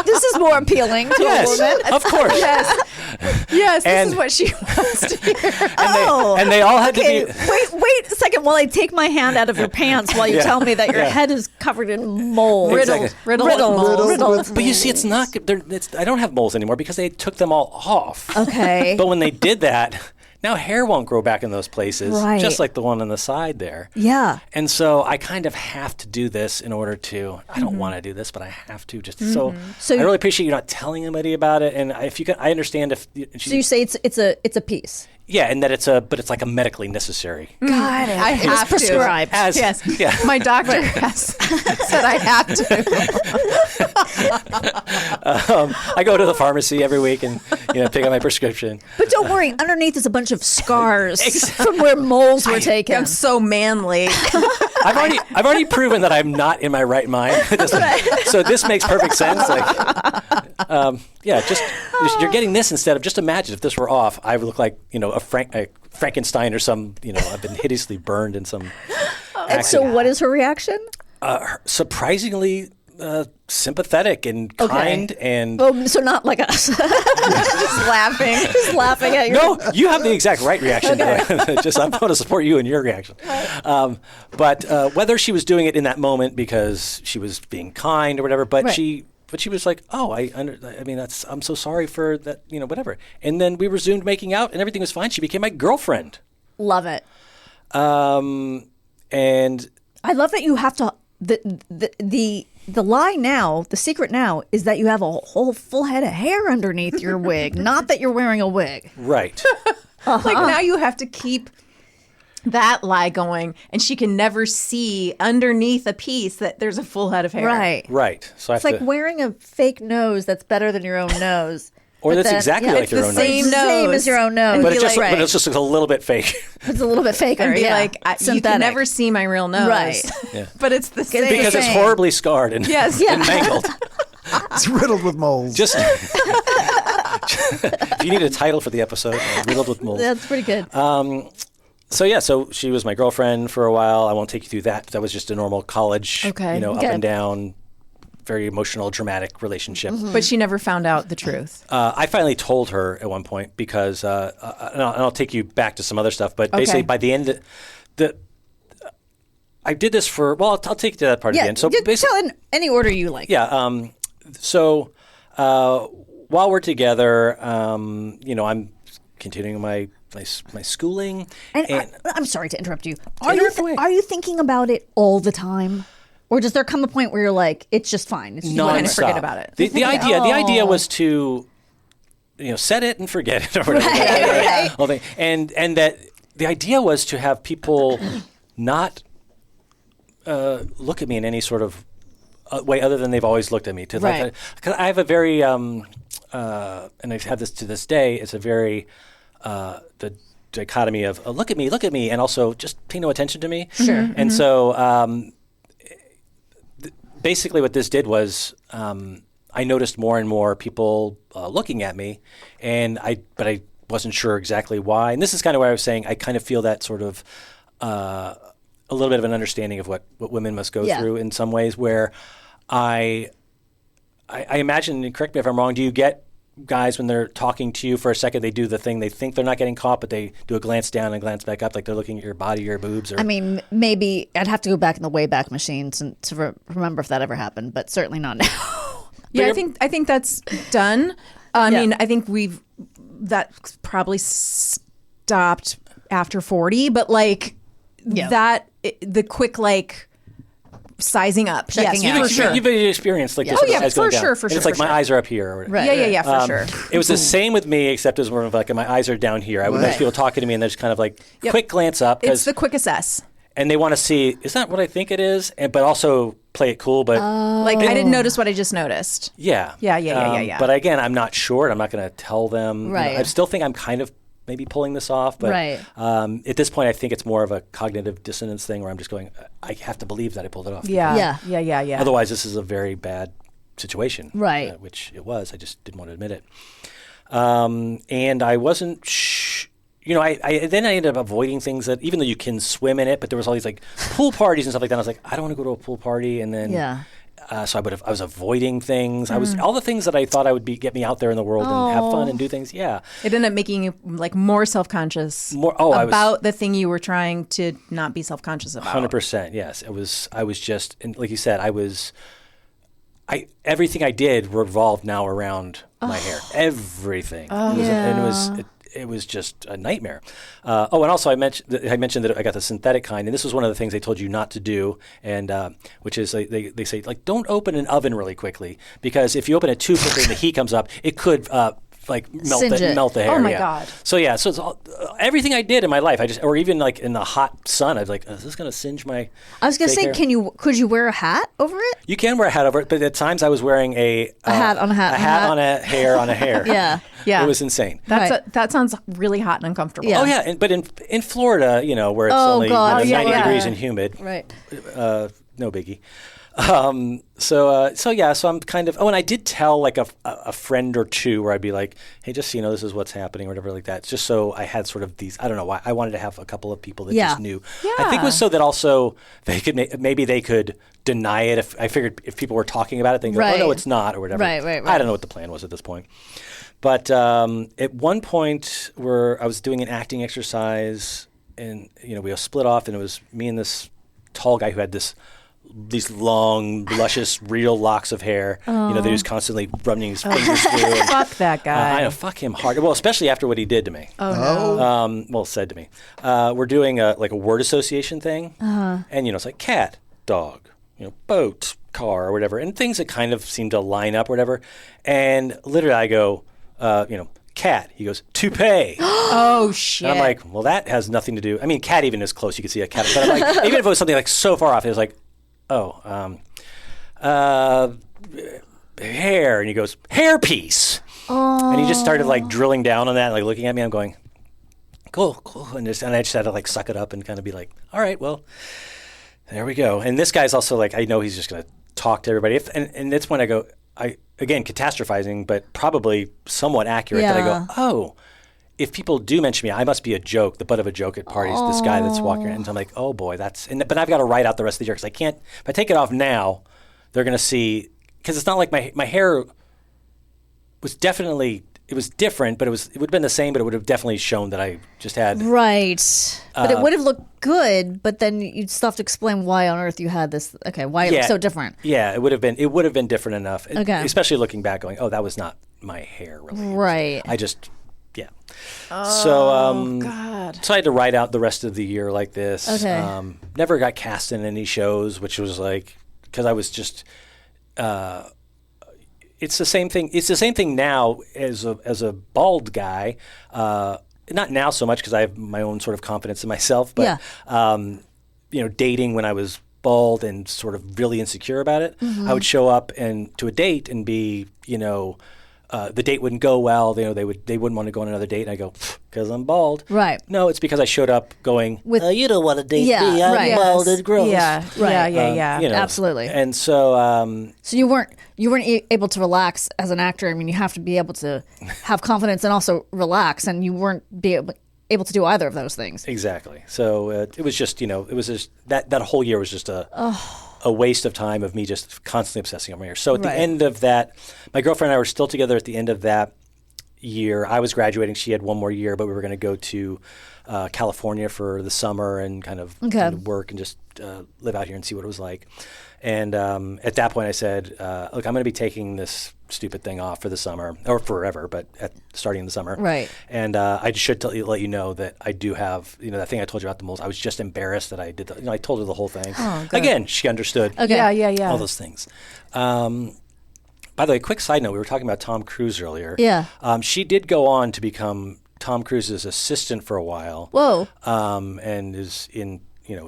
This is more appealing to a woman. Of course. Yes, this is what she wants to hear. And they all had to be... Wait a second while I take my hand out of your pants while you tell me that your head is covered in mold. Exactly. Riddled. But you see, it's not... I don't have moles anymore because they took them all off. Okay. But when they did that... Now hair won't grow back in those places, Right. just like the one on the side there. Yeah. And so I kind of have to do this in order to. I don't want to do this, but I have to. So I really appreciate you not telling anybody about it. And if you can, I understand if. So you say it's a piece. Yeah, and that but it's like a medically necessary. Got it. I have to. Prescribed. Yes. Yeah. My doctor has said I have to. I go to the pharmacy every week and pick up my prescription. But don't worry, underneath is a bunch of scars from where moles were taken. I'm so manly. I've already proven that I'm not in my right mind. So this makes perfect sense. You're getting this instead of, just imagine if this were off, I would look like a Frankenstein or some. I've been hideously burned in some. And so, what is her reaction? Surprisingly sympathetic and kind and. Oh, so not like us. Just laughing at you. No, you have the exact right reaction. Just I'm going to support you in your reaction. But whether she was doing it in that moment because she was being kind or whatever, but she was like, "Oh, I'm so sorry for that, whatever." And then we resumed making out, and everything was fine. She became my girlfriend. Love it. And I love that you have to. The lie now, the secret now, is that you have a whole full head of hair underneath your wig. Not that you're wearing a wig. Right. Like now you have to keep that lie going, and she can never see underneath a piece that there's a full head of hair. Right. So it's like wearing a fake nose that's better than your own nose. Or that's exactly like your own nose. It's the same as your own nose. But it's just a little bit fake. It's a little bit faker. And be like, you can never see my real nose. Right. Yeah. But it's the same. Because it's horribly scarred and, and mangled. It's riddled with moles. Just if you need a title for the episode, riddled with moles. That's pretty good. So she was my girlfriend for a while. I won't take you through that. That was just a normal college, up and down, very emotional, dramatic relationship. Mm-hmm. But she never found out the truth. I finally told her at one point because, and I'll take you back to some other stuff, but basically by the end, I did this for, I'll take you to that part at the end. So tell in any order you like. Yeah. So while we're together, I'm continuing my schooling. And I'm sorry to interrupt you. Are you thinking about it all the time? Or does there come a point where you're like, it's just fine? It's just Non-stop. And forget about it. The idea was to, set it and forget it or whatever. Right. Whole thing. And that the idea was to have people not look at me in any sort of way other than they've always looked at me. Because I have a very, and I have this to this day, it's a very, the dichotomy of look at me, and also just pay no attention to me. Sure. And so basically what this did was I noticed more and more people looking at me, but I wasn't sure exactly why. And this is kind of where I was saying I kind of feel that sort of a little bit of an understanding of what women must go through in some ways, where I imagine, and correct me if I'm wrong, do you get guys when they're talking to you for a second, they do the thing, they think they're not getting caught, but they do a glance down and glance back up, like they're looking at your body, your boobs? Or... I mean, maybe I'd have to go back in the Wayback Machines and to remember if that ever happened, but certainly not now. Yeah, I think that's done. I mean, I think that probably stopped after 40, but like that, the quick like sizing up, checking yes, out. for sure. You've experienced like this. Oh yeah, eyes for going down. sure, for And sure. it's like for my sure. eyes are up here. Or, Right. Yeah, for sure. It was the same with me, except it was more of like my eyes are down here. I would have people talking to me and they're just kind of like quick glance up. It's the quick assess. And they want to see, is that what I think it is? But also play it cool. But Like I didn't notice what I just noticed. Yeah. Yeah. But again, I'm not sure. I'm not going to tell them. Right. You know, I still think I'm kind of maybe pulling this off. But Right. At this point, I think it's more of a cognitive dissonance thing where I'm just going, I have to believe that I pulled it off. Yeah. Otherwise, this is a very bad situation. Right. Which it was. I just didn't want to admit it. And I wasn't... I then I ended up avoiding things that, even though you can swim in it, but there was all these like pool parties and stuff like that. I was like, I don't want to go to a pool party. And then... So I was avoiding things. I was all the things that I thought I would get me out there in the world and have fun and do things. Yeah, it ended up making you like more self-conscious about the thing you were trying to not be self-conscious about. 100%. Yes, I was just, and like you said, everything I did revolved now around my hair. Everything. It was just a nightmare. And also I mentioned that I got the synthetic kind, and this was one of the things they told you not to do, and which is they say like don't open an oven really quickly, because if you open it too quickly and the heat comes up, it could melt the hair. Oh my God. So it's all, everything I did in my life, or even like in the hot sun, I was like, is this going to singe my? I was going to say, hair? could you wear a hat over it? You can wear a hat over it, but at times I was wearing a hat on a hat, a hat on a hair on a hair. Yeah. It was insane. That sounds really hot and uncomfortable. Yeah. Oh yeah, but in Florida, where it's only 90 degrees and humid, right? No biggie. So I'm kind of. Oh, and I did tell like a friend or two where I'd be like, hey, just so you know, this is what's happening, or whatever like that. Just so I had sort of these. I don't know why I wanted to have a couple of people that just knew. Yeah. I think it was so that also they could maybe they could deny it. If I figured if people were talking about it, they go, oh no, it's not, or whatever. Right. I don't know what the plan was at this point. But at one point where I was doing an acting exercise, and we were split off, and it was me and this tall guy who had these long, luscious, real locks of hair. That he was constantly rubbing his fingers through. And, fuck that guy. I know, fuck him hard. Well, especially after what he did to me. Oh no. Said to me. We're doing a word association thing, and it's like cat, dog, boat, car, or whatever, and things that kind of seem to line up, or whatever. And literally, I go, cat. He goes, toupee. Oh shit. And I'm like, well, that has nothing to do. I mean, cat even is close. You can see a cat. But I'm like, even if it was something like so far off, it was like, hair. And he goes, hairpiece. And he just started like drilling down on that, and like looking at me. I'm going, cool. And I just had to like suck it up and kind of be like, all right, well, there we go. And this guy's also like, I know he's just going to talk to everybody. And that's when I go, again, catastrophizing, but probably somewhat accurate, that I go, oh, if people do mention me, I must be a joke, the butt of a joke at parties, this guy that's walking around. And I'm like, oh boy, but I've got to write out the rest of the year, because I can't, if I take it off now, they're going to see, because it's not like my hair was definitely, it was different, but it would have been the same, but it would have definitely shown that I just had. Right. But it would have looked good, but then you'd still have to explain why on earth you had this. Okay, why it looks so different. Yeah, it would have been different enough. Okay. Especially looking back, going, oh, that was not my hair, really. Right. I just, yeah. Oh, God. So I had to write out the rest of the year like this. Okay. Never got cast in any shows, which was like, because I was just, it's the same thing. It's the same thing now as a bald guy. Not now so much, because I have my own sort of confidence in myself. But dating when I was bald and sort of really insecure about it, I would show up to a date and be, the date wouldn't go well. They wouldn't want to go on another date, and I go, because I'm bald. Right. No, it's because I showed up going, you don't want to date me. I'm right. bald and gross. Yeah. Right. Yeah. Absolutely. And so, so you weren't able to relax as an actor. I mean, you have to be able to have confidence and also relax, and you weren't able to do either of those things. Exactly. So it was just, it was just that whole year was just a a waste of time of me just constantly obsessing over my hair. So at the end of that, my girlfriend and I were still together at the end of that year. I was graduating. She had one more year, but we were going to go to California for the summer and kind of work and just live out here and see what it was like. And at that point I said, look, I'm going to be taking this stupid thing off for the summer, or forever, but starting in the summer. Right. And I should let you know that I do have, that thing I told you about the moles. I was just embarrassed that I did that. I told her the whole thing. Oh, again, she understood. Okay. Yeah. All those things. By the way, quick side note, we were talking about Tom Cruise earlier. Yeah. She did go on to become Tom Cruise's assistant for a while. Whoa. And is in,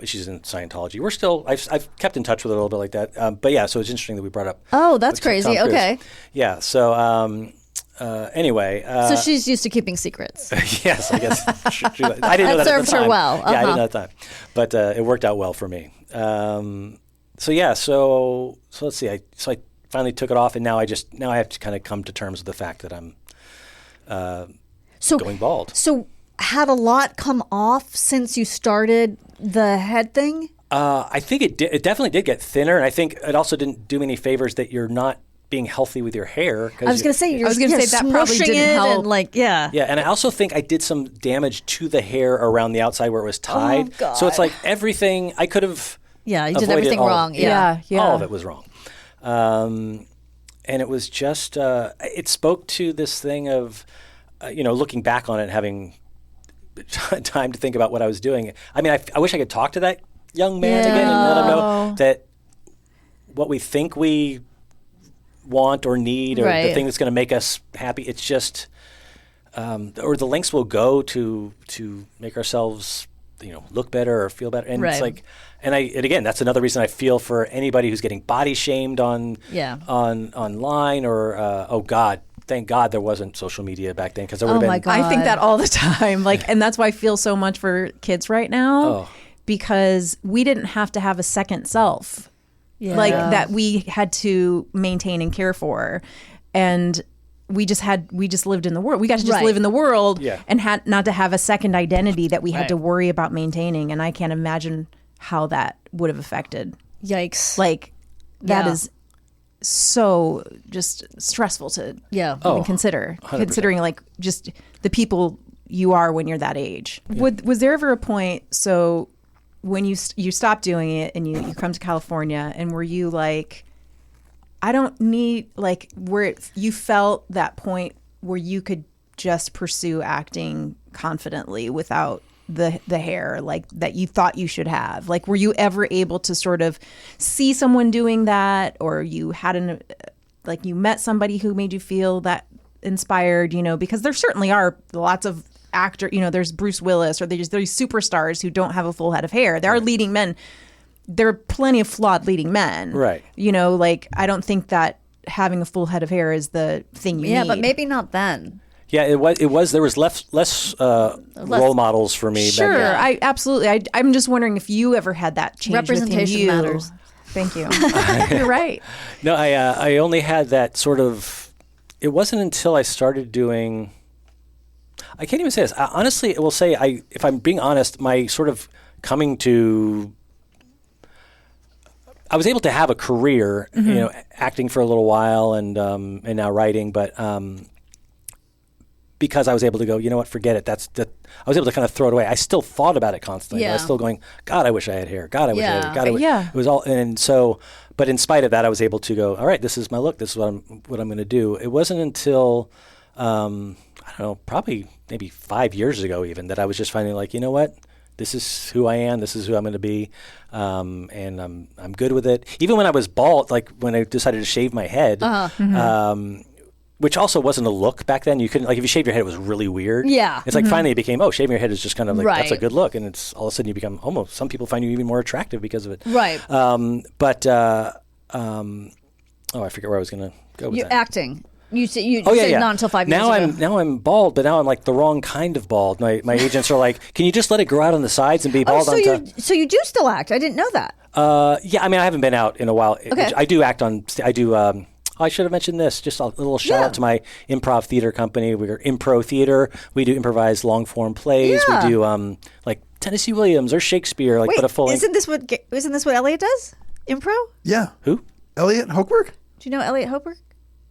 she's in Scientology. We're still, I've kept in touch with her a little bit like that. But yeah, so it's interesting that we brought up. Oh, that's crazy. Okay. Yeah. So anyway. So she's used to keeping secrets. Yes, I guess. I didn't know that served at the time. her well. Yeah, I didn't know at the time. But it worked out well for me. So let's see. I finally took it off, and now I have to kind of come to terms with the fact that I'm going bald. So had a lot come off since you started the head thing? I think it definitely did get thinner, and I think it also didn't do me any favors that you're not being healthy with your hair. I was going to say, that probably didn't help. And Yeah, and I also think I did some damage to the hair around the outside where it was tied. Oh, God. So it's like everything I could have. Yeah, you did everything wrong. Yeah. All of it was wrong. And it was just, it spoke to this thing of, looking back on it and having time to think about what I was doing. I mean, I wish I could talk to that young man again and let him know that what we think we want or need or the thing that's going to make us happy, it's just, or the lengths we'll go to make ourselves, look better or feel better. And it's like, and again, that's another reason I feel for anybody who's getting body shamed on online or, oh God, thank God there wasn't social media back then, because there would have been. God. I think that all the time. And that's why I feel so much for kids right now, because we didn't have to have a second self, that we had to maintain and care for, and we just lived in the world. We got to just live in the world and had not to have a second identity that we had to worry about maintaining. And I can't imagine how that would have affected. Yikes! That is so just stressful to even consider. 100%. Considering just the people you are when you're that age. Yeah. Was there ever a point? So when you stopped doing it and you come to California, and were you like, I don't need where you felt that point where you could just pursue acting confidently without the hair that you thought you should have? Were you ever able to sort of see someone doing that, or you had you met somebody who made you feel that inspired? Because there certainly are lots of actors. There's Bruce Willis, or there's superstars who don't have a full head of hair. There are leading men. There are plenty of flawed leading men. Right. I don't think that having a full head of hair is the thing you need. Yeah, but maybe not then. Yeah, it was. There was less role models for me. Sure, back then. I absolutely. I'm just wondering if you ever had that change. Representation matters. Thank you. You're right. No, I only had that sort of. It wasn't until I started doing. I can't even say this. Honestly, I will say, if I'm being honest, my sort of coming to. I was able to have a career, acting for a little while and now writing, but. Because I was able to go, you know what, forget it. I was able to kind of throw it away. I still thought about it constantly. I was still going, God, I wish I had hair. God, I wish I had hair. God, I wish. It was all, and so, but in spite of that, I was able to go, all right, this is my look. This is what I'm going to do. It wasn't until, I don't know, probably maybe 5 years ago even, that I was just finding you know what, this is who I am. This is who I'm going to be, and I'm good with it. Even when I was bald, when I decided to shave my head. Which also wasn't a look back then. You couldn't, if you shaved your head, it was really weird. Yeah. It's finally it became, shaving your head is just kind of that's a good look. And it's all of a sudden you become almost, some people find you even more attractive because of it. Right. I forget where I was going to go with that. Acting. You said not until 5 years ago. Now I'm bald, but now I'm the wrong kind of bald. My agents are like, can you just let it grow out on the sides and be bald on top? So you do still act? I didn't know that. Yeah, I haven't been out in a while. Okay. I do act on, I should have mentioned this. Just a little shout out to my improv theater company. We're Impro Theater. We do improvised long form plays. Yeah. We do Tennessee Williams or Shakespeare. Wait, put a full. Isn't this what Elliot does? Impro? Yeah. Who? Elliot Hochberg? Do you know Elliot Hochberg?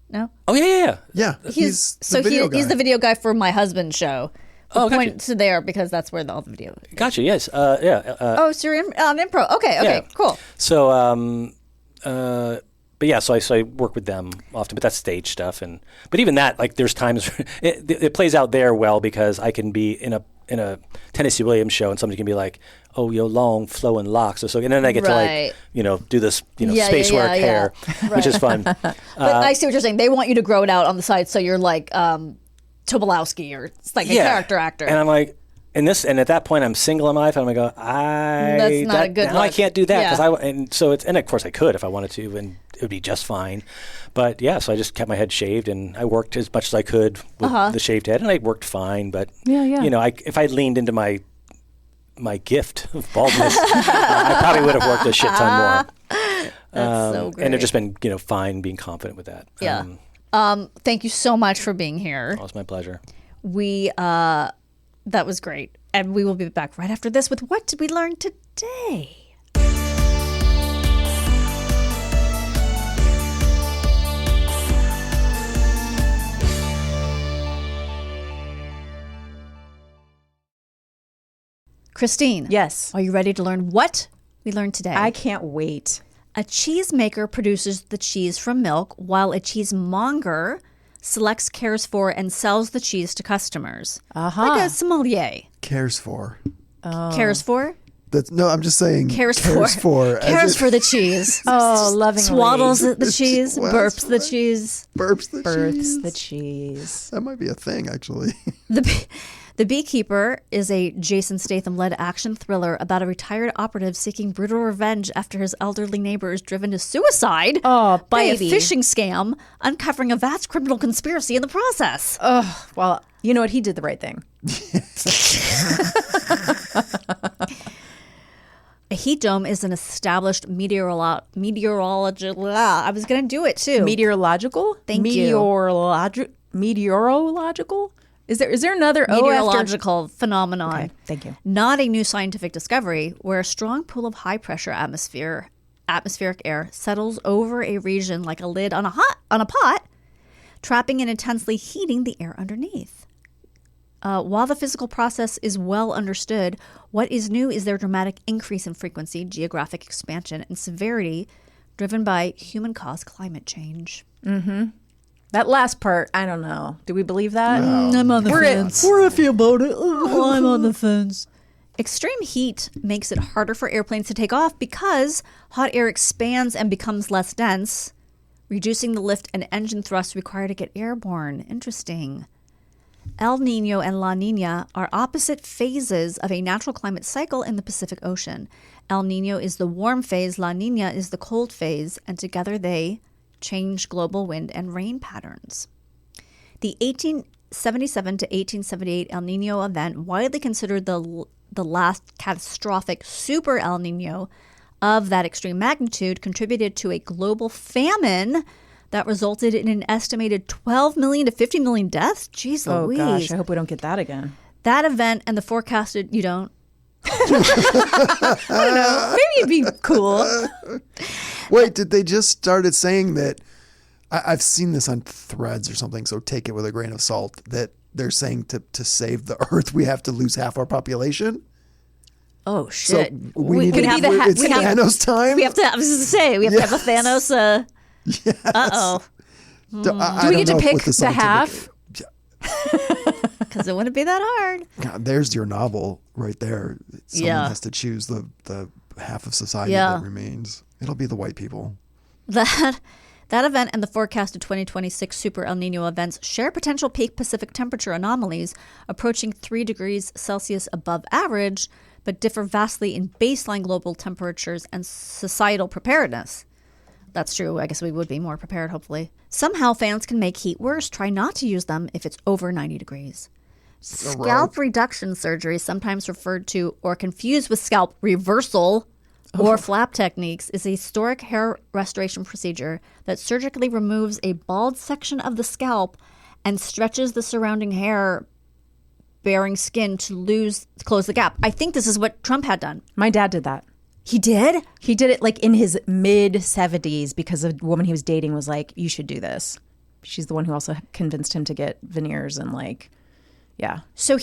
No? Oh, yeah. Yeah. He's the video guy. He's the video guy for my husband's show. Oh, gotcha. Point to there because that's where all the video is. Gotcha, yes. So you're on Impro. Okay, yeah. cool. So, but yeah, so I work with them often, but that's stage stuff. But even that, like, there's times it plays out there well because I can be in a Tennessee Williams show and somebody can be like, "Oh, your long flowing locks," or so, and then I get to like, do this, space work hair, which is fun. But I see what you're saying. They want you to grow it out on the side, so you're like Tobolowsky or like a character actor. And I'm like. And at that point, I'm single in my life, and I'm going to go, that's not a good look. I can't do that because and of course I could if I wanted to, and it would be just fine. But yeah, so I just kept my head shaved, and I worked as much as I could with the shaved head, and I worked fine. But if I leaned into my gift of baldness, I probably would have worked a shit ton more. That's so great. And I've just been fine being confident with that. Yeah. Thank you so much for being here. Oh, it's my pleasure. That was great. And we will be back right after this with What Did We Learn Today? Kristine. Yes. Are you ready to learn what we learned today? I can't wait. A cheesemaker produces the cheese from milk, while a cheesemonger selects, cares for, and sells the cheese to customers. Like a sommelier. Cares for. Cares for? I'm just saying. Cares for. Cares for the cheese. Lovingly. Swaddles the cheese. Burps the cheese. Burps the cheese. That might be a thing, actually. The Beekeeper is a Jason Statham-led action thriller about a retired operative seeking brutal revenge after his elderly neighbor is driven to suicide by a phishing scam, uncovering a vast criminal conspiracy in the process. Oh, well, you know what? He did the right thing. A heat dome is an established meteorological. I was going to do it too. Meteorological? Thank you. Meteorological? Is there another meteorological phenomenon? Okay, thank you. Not a new scientific discovery, where a strong pool of high pressure atmospheric air settles over a region like a lid on a pot, trapping and intensely heating the air underneath. While the physical process is well understood, what is new is their dramatic increase in frequency, geographic expansion, and severity driven by human-caused climate change. Mm-hmm. That last part, I don't know. Do we believe that? No. I'm on the fence. We're iffy about it. I'm on the fence. Extreme heat makes it harder for airplanes to take off because hot air expands and becomes less dense, reducing the lift and engine thrust required to get airborne. Interesting. El Nino and La Nina are opposite phases of a natural climate cycle in the Pacific Ocean. El Nino is the warm phase, La Nina is the cold phase, and together they change global wind and rain patterns. The 1877 to 1878 El Nino event, widely considered the last catastrophic super El Nino of that extreme magnitude, contributed to a global famine that resulted in an estimated 12 million to 50 million deaths. Jeez Louise. Oh gosh, I hope we don't get that again. That event and the forecasted, you don't? I don't know. Maybe it'd be cool. Wait, did they just started saying that? I've seen this on Threads or something, so take it with a grain of salt, that they're saying to save the Earth, we have to lose half our population. Oh, shit. So we need to have Thanos time? We have to, I was going to say, we have to have a Thanos. Yes. Uh-oh. Do we get to pick the half? Because it wouldn't be that hard. God, there's your novel right there. Someone has to choose the half of society that remains. It'll be the white people. That event and the forecasted 2026 Super El Nino events share potential peak Pacific temperature anomalies approaching 3 degrees Celsius above average, but differ vastly in baseline global temperatures and societal preparedness. That's true. I guess we would be more prepared, hopefully. Somehow fans can make heat worse. Try not to use them if it's over 90 degrees. Scalp reduction surgery, sometimes referred to or confused with scalp reversal or flap techniques, is a historic hair restoration procedure that surgically removes a bald section of the scalp and stretches the surrounding hair-bearing skin to close the gap. I think this is what Trump had done. My dad did that. He did? He did it like in his mid 70s because a woman he was dating was like, you should do this. She's the one who also convinced him to get veneers and like, yeah. So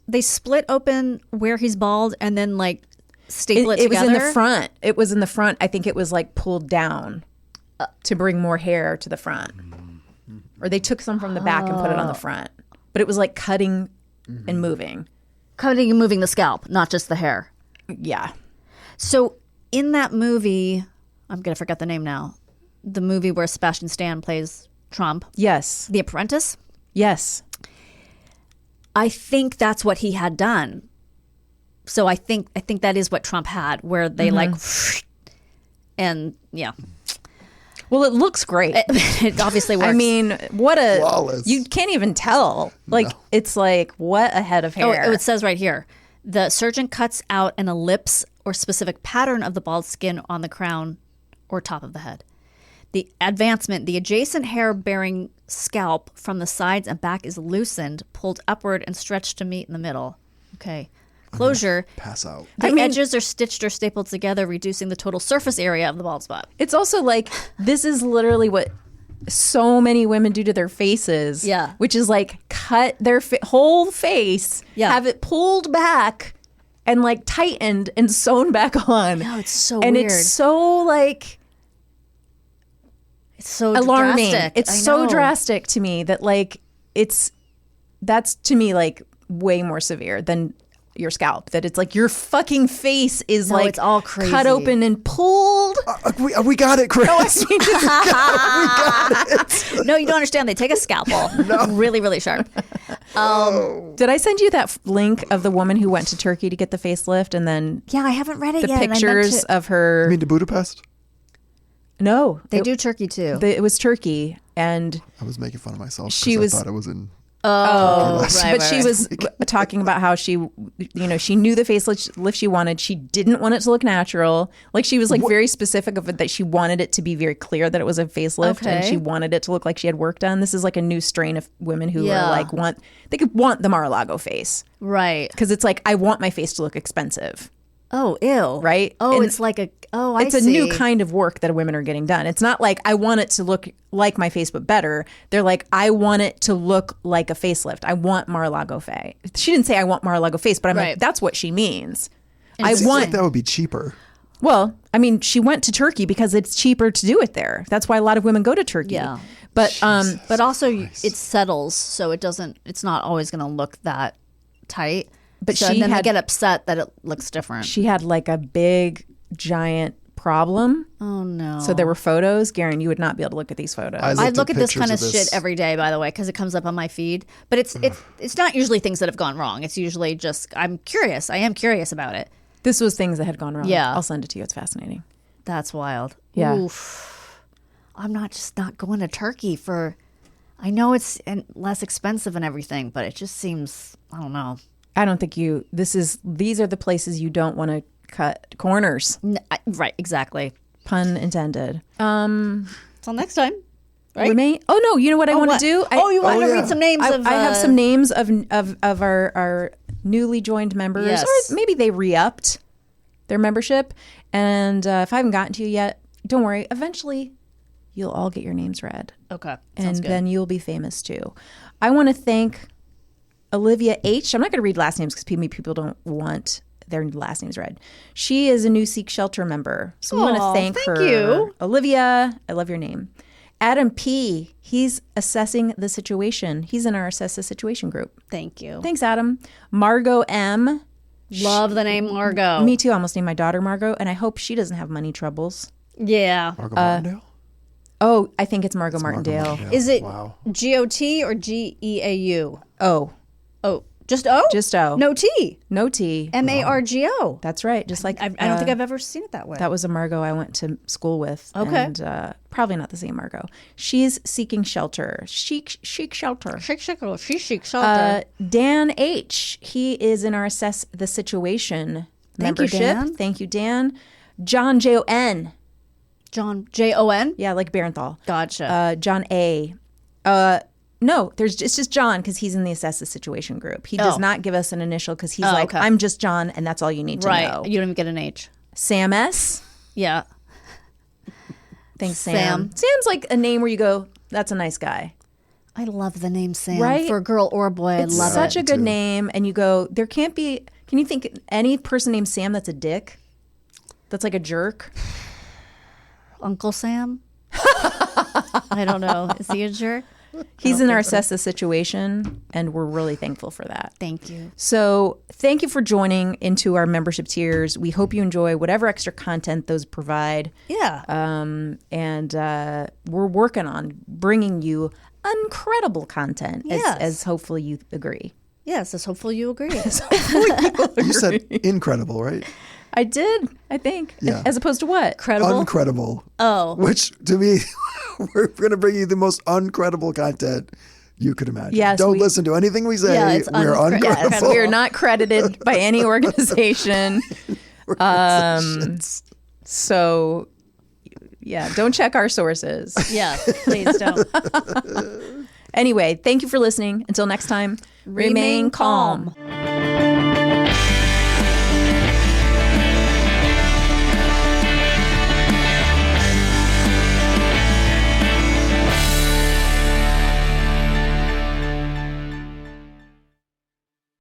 they split open where he's bald and then like staple it It was together? in the front. It was in the front. I think it was like pulled down to bring more hair to the front. Or they took some from the back and put it on the front. But it was like cutting and moving. Cutting and moving the scalp, not just the hair. Yeah. So in that movie, I'm going to forget the name now, the movie where Sebastian Stan plays Trump. Yes. The Apprentice. Yes. I think that's what he had done. So I think that is what Trump had, where they like, and yeah. Well, it looks great. It obviously works. I mean, what a Flawless. You can't even tell. Like it's like what a head of hair. Oh, it says right here, the surgeon cuts out an ellipse or specific pattern of the bald skin on the crown or top of the head. The advancement, the adjacent hair-bearing scalp from the sides and back is loosened, pulled upward, and stretched to meet in the middle. Okay. Closure. Pass out. The edges are stitched or stapled together, reducing the total surface area of the bald spot. It's also like this is literally what so many women do to their faces. Yeah. Which is like cut their whole face, Yeah. have it pulled back and like tightened and sewn back on. No, it's so and weird. it's so like It's so alarming. drastic. It's I so know. drastic to me that like that's to me like way more severe than your scalp. That it's like your fucking face is No, like it's all crazy. cut open and pulled. We got it, Chris. No, you don't understand. They take a scalpel, really, really sharp. Did I send you that link of the woman who went to Turkey to get the facelift and then Yeah, I haven't read it the yet. and I meant pictures to- of her? I mean, to Budapest? No, They do Turkey too. it was Turkey, and I was making fun of myself She because was- I thought it was in. but she was talking about how she knew the facelift she wanted. She didn't want it to look natural. Like she was like very specific of it that she wanted it to be very clear that it was a facelift, and Okay. she wanted it to look like she had work done. This is like a new strain of women who Yeah. are like they could want the Mar-a-Lago face Right. because it's like I want my face to look expensive. Oh, ew. Right? Oh, And it's like it's a new kind of work that women are getting done. It's not like I want it to look like my face but better. They're like I want it to look like a facelift. I want Mar-a-Lago face. She didn't say I want Mar-a-Lago face, but I'm Right. like that's what she means. And I it's Seems want like that would be cheaper. well, I mean, she went to Turkey because it's cheaper to do it there. That's why a lot of women go to Turkey. Yeah. But But also it settles, so it's not always going to look that tight. But so, she and then had- they get upset that it looks different. she had like a big giant problem. Oh no. So there were photos. Garen, you would not be able to look at these photos. I look at this pictures kind of this. shit every day, by the way, because it comes up on my feed. But it's not usually things that have gone wrong. It's usually just I'm curious. I am curious about it. This was things that had gone wrong. Yeah. I'll send it to you. It's fascinating. That's wild. Yeah. Oof. I'm not going to Turkey for. I know it's less expensive and everything, but it just seems I don't know. I don't think these are the places you don't want to cut corners. Right, exactly. Pun intended. Till next time. Right? Remain. Oh no! You know what I want to what? do? You want to read some names of? I have some names of our newly joined members, Yes. or maybe they re-upped their membership. And if I haven't gotten to you yet, don't worry. Eventually, you'll all get your names read, Okay, and sounds good. then you'll be famous too. I want to thank Olivia H. I'm not going to read last names because people don't want their last names read. She is a new Seek Shelter member, so I want Aw, to thank thank her. you. Olivia, I love your name. Adam P. He's assessing the situation. He's in our Assess the Situation group. Thank you. Thanks, Adam. Margot M. Love the name Margot. Me too. I almost named my daughter Margot, and I hope she doesn't have money troubles. Yeah. Margot Martindale? Oh, I think it's Margot Martindale. Martindale. Is it Wow. GOT or GEAU? Oh, Oh, just O? just O. No T. No T. MARGO. That's right. Just like I don't think I've ever seen it that way. that was a Margot I went to school with. Okay. And probably not the same Margot. She's seeking shelter. Chic shelter. Chic, shelter. Dan H. He is in our Assess the Situation Thank you, membership. Dan. Thank you, Dan. John Jon. John Jon. Yeah, like Barenthal. Gotcha. John A. No, it's just John because he's in the Assess the Situation group. He does Oh. not give us an initial because he's Oh, like, okay. I'm just John, and that's all you need to right. know. You don't even get an H. Sam S. Yeah. Thanks, Sam. Sam. Sam's like a name where you go, that's a nice guy. I love the name Sam. Right? For a girl or a boy, I love Such it. a good name. And you go, there can't be, can you think any person named Sam that's a dick? That's like a jerk? Uncle Sam? I don't know. Is he a jerk? He's in our assess the situation, and we're really thankful for that. Thank you. So thank you for joining into our membership tiers. We hope you enjoy whatever extra content those provide. Yeah. And we're working on bringing you incredible content, Yes. as hopefully you agree. Yes, as hopefully you agree. You said incredible, right? I did, I think. Yeah. As opposed to what? Credible? Uncredible. Oh. Which, to me, we're going to bring you the most uncredible content you could imagine. Yes, Don't listen to anything we say. Yeah, it's We're uncredible. uncredible. Yes, we are not credited by any organization. So, yeah, don't check our sources. Yeah, please don't. Anyway, thank you for listening. Until next time, remain calm.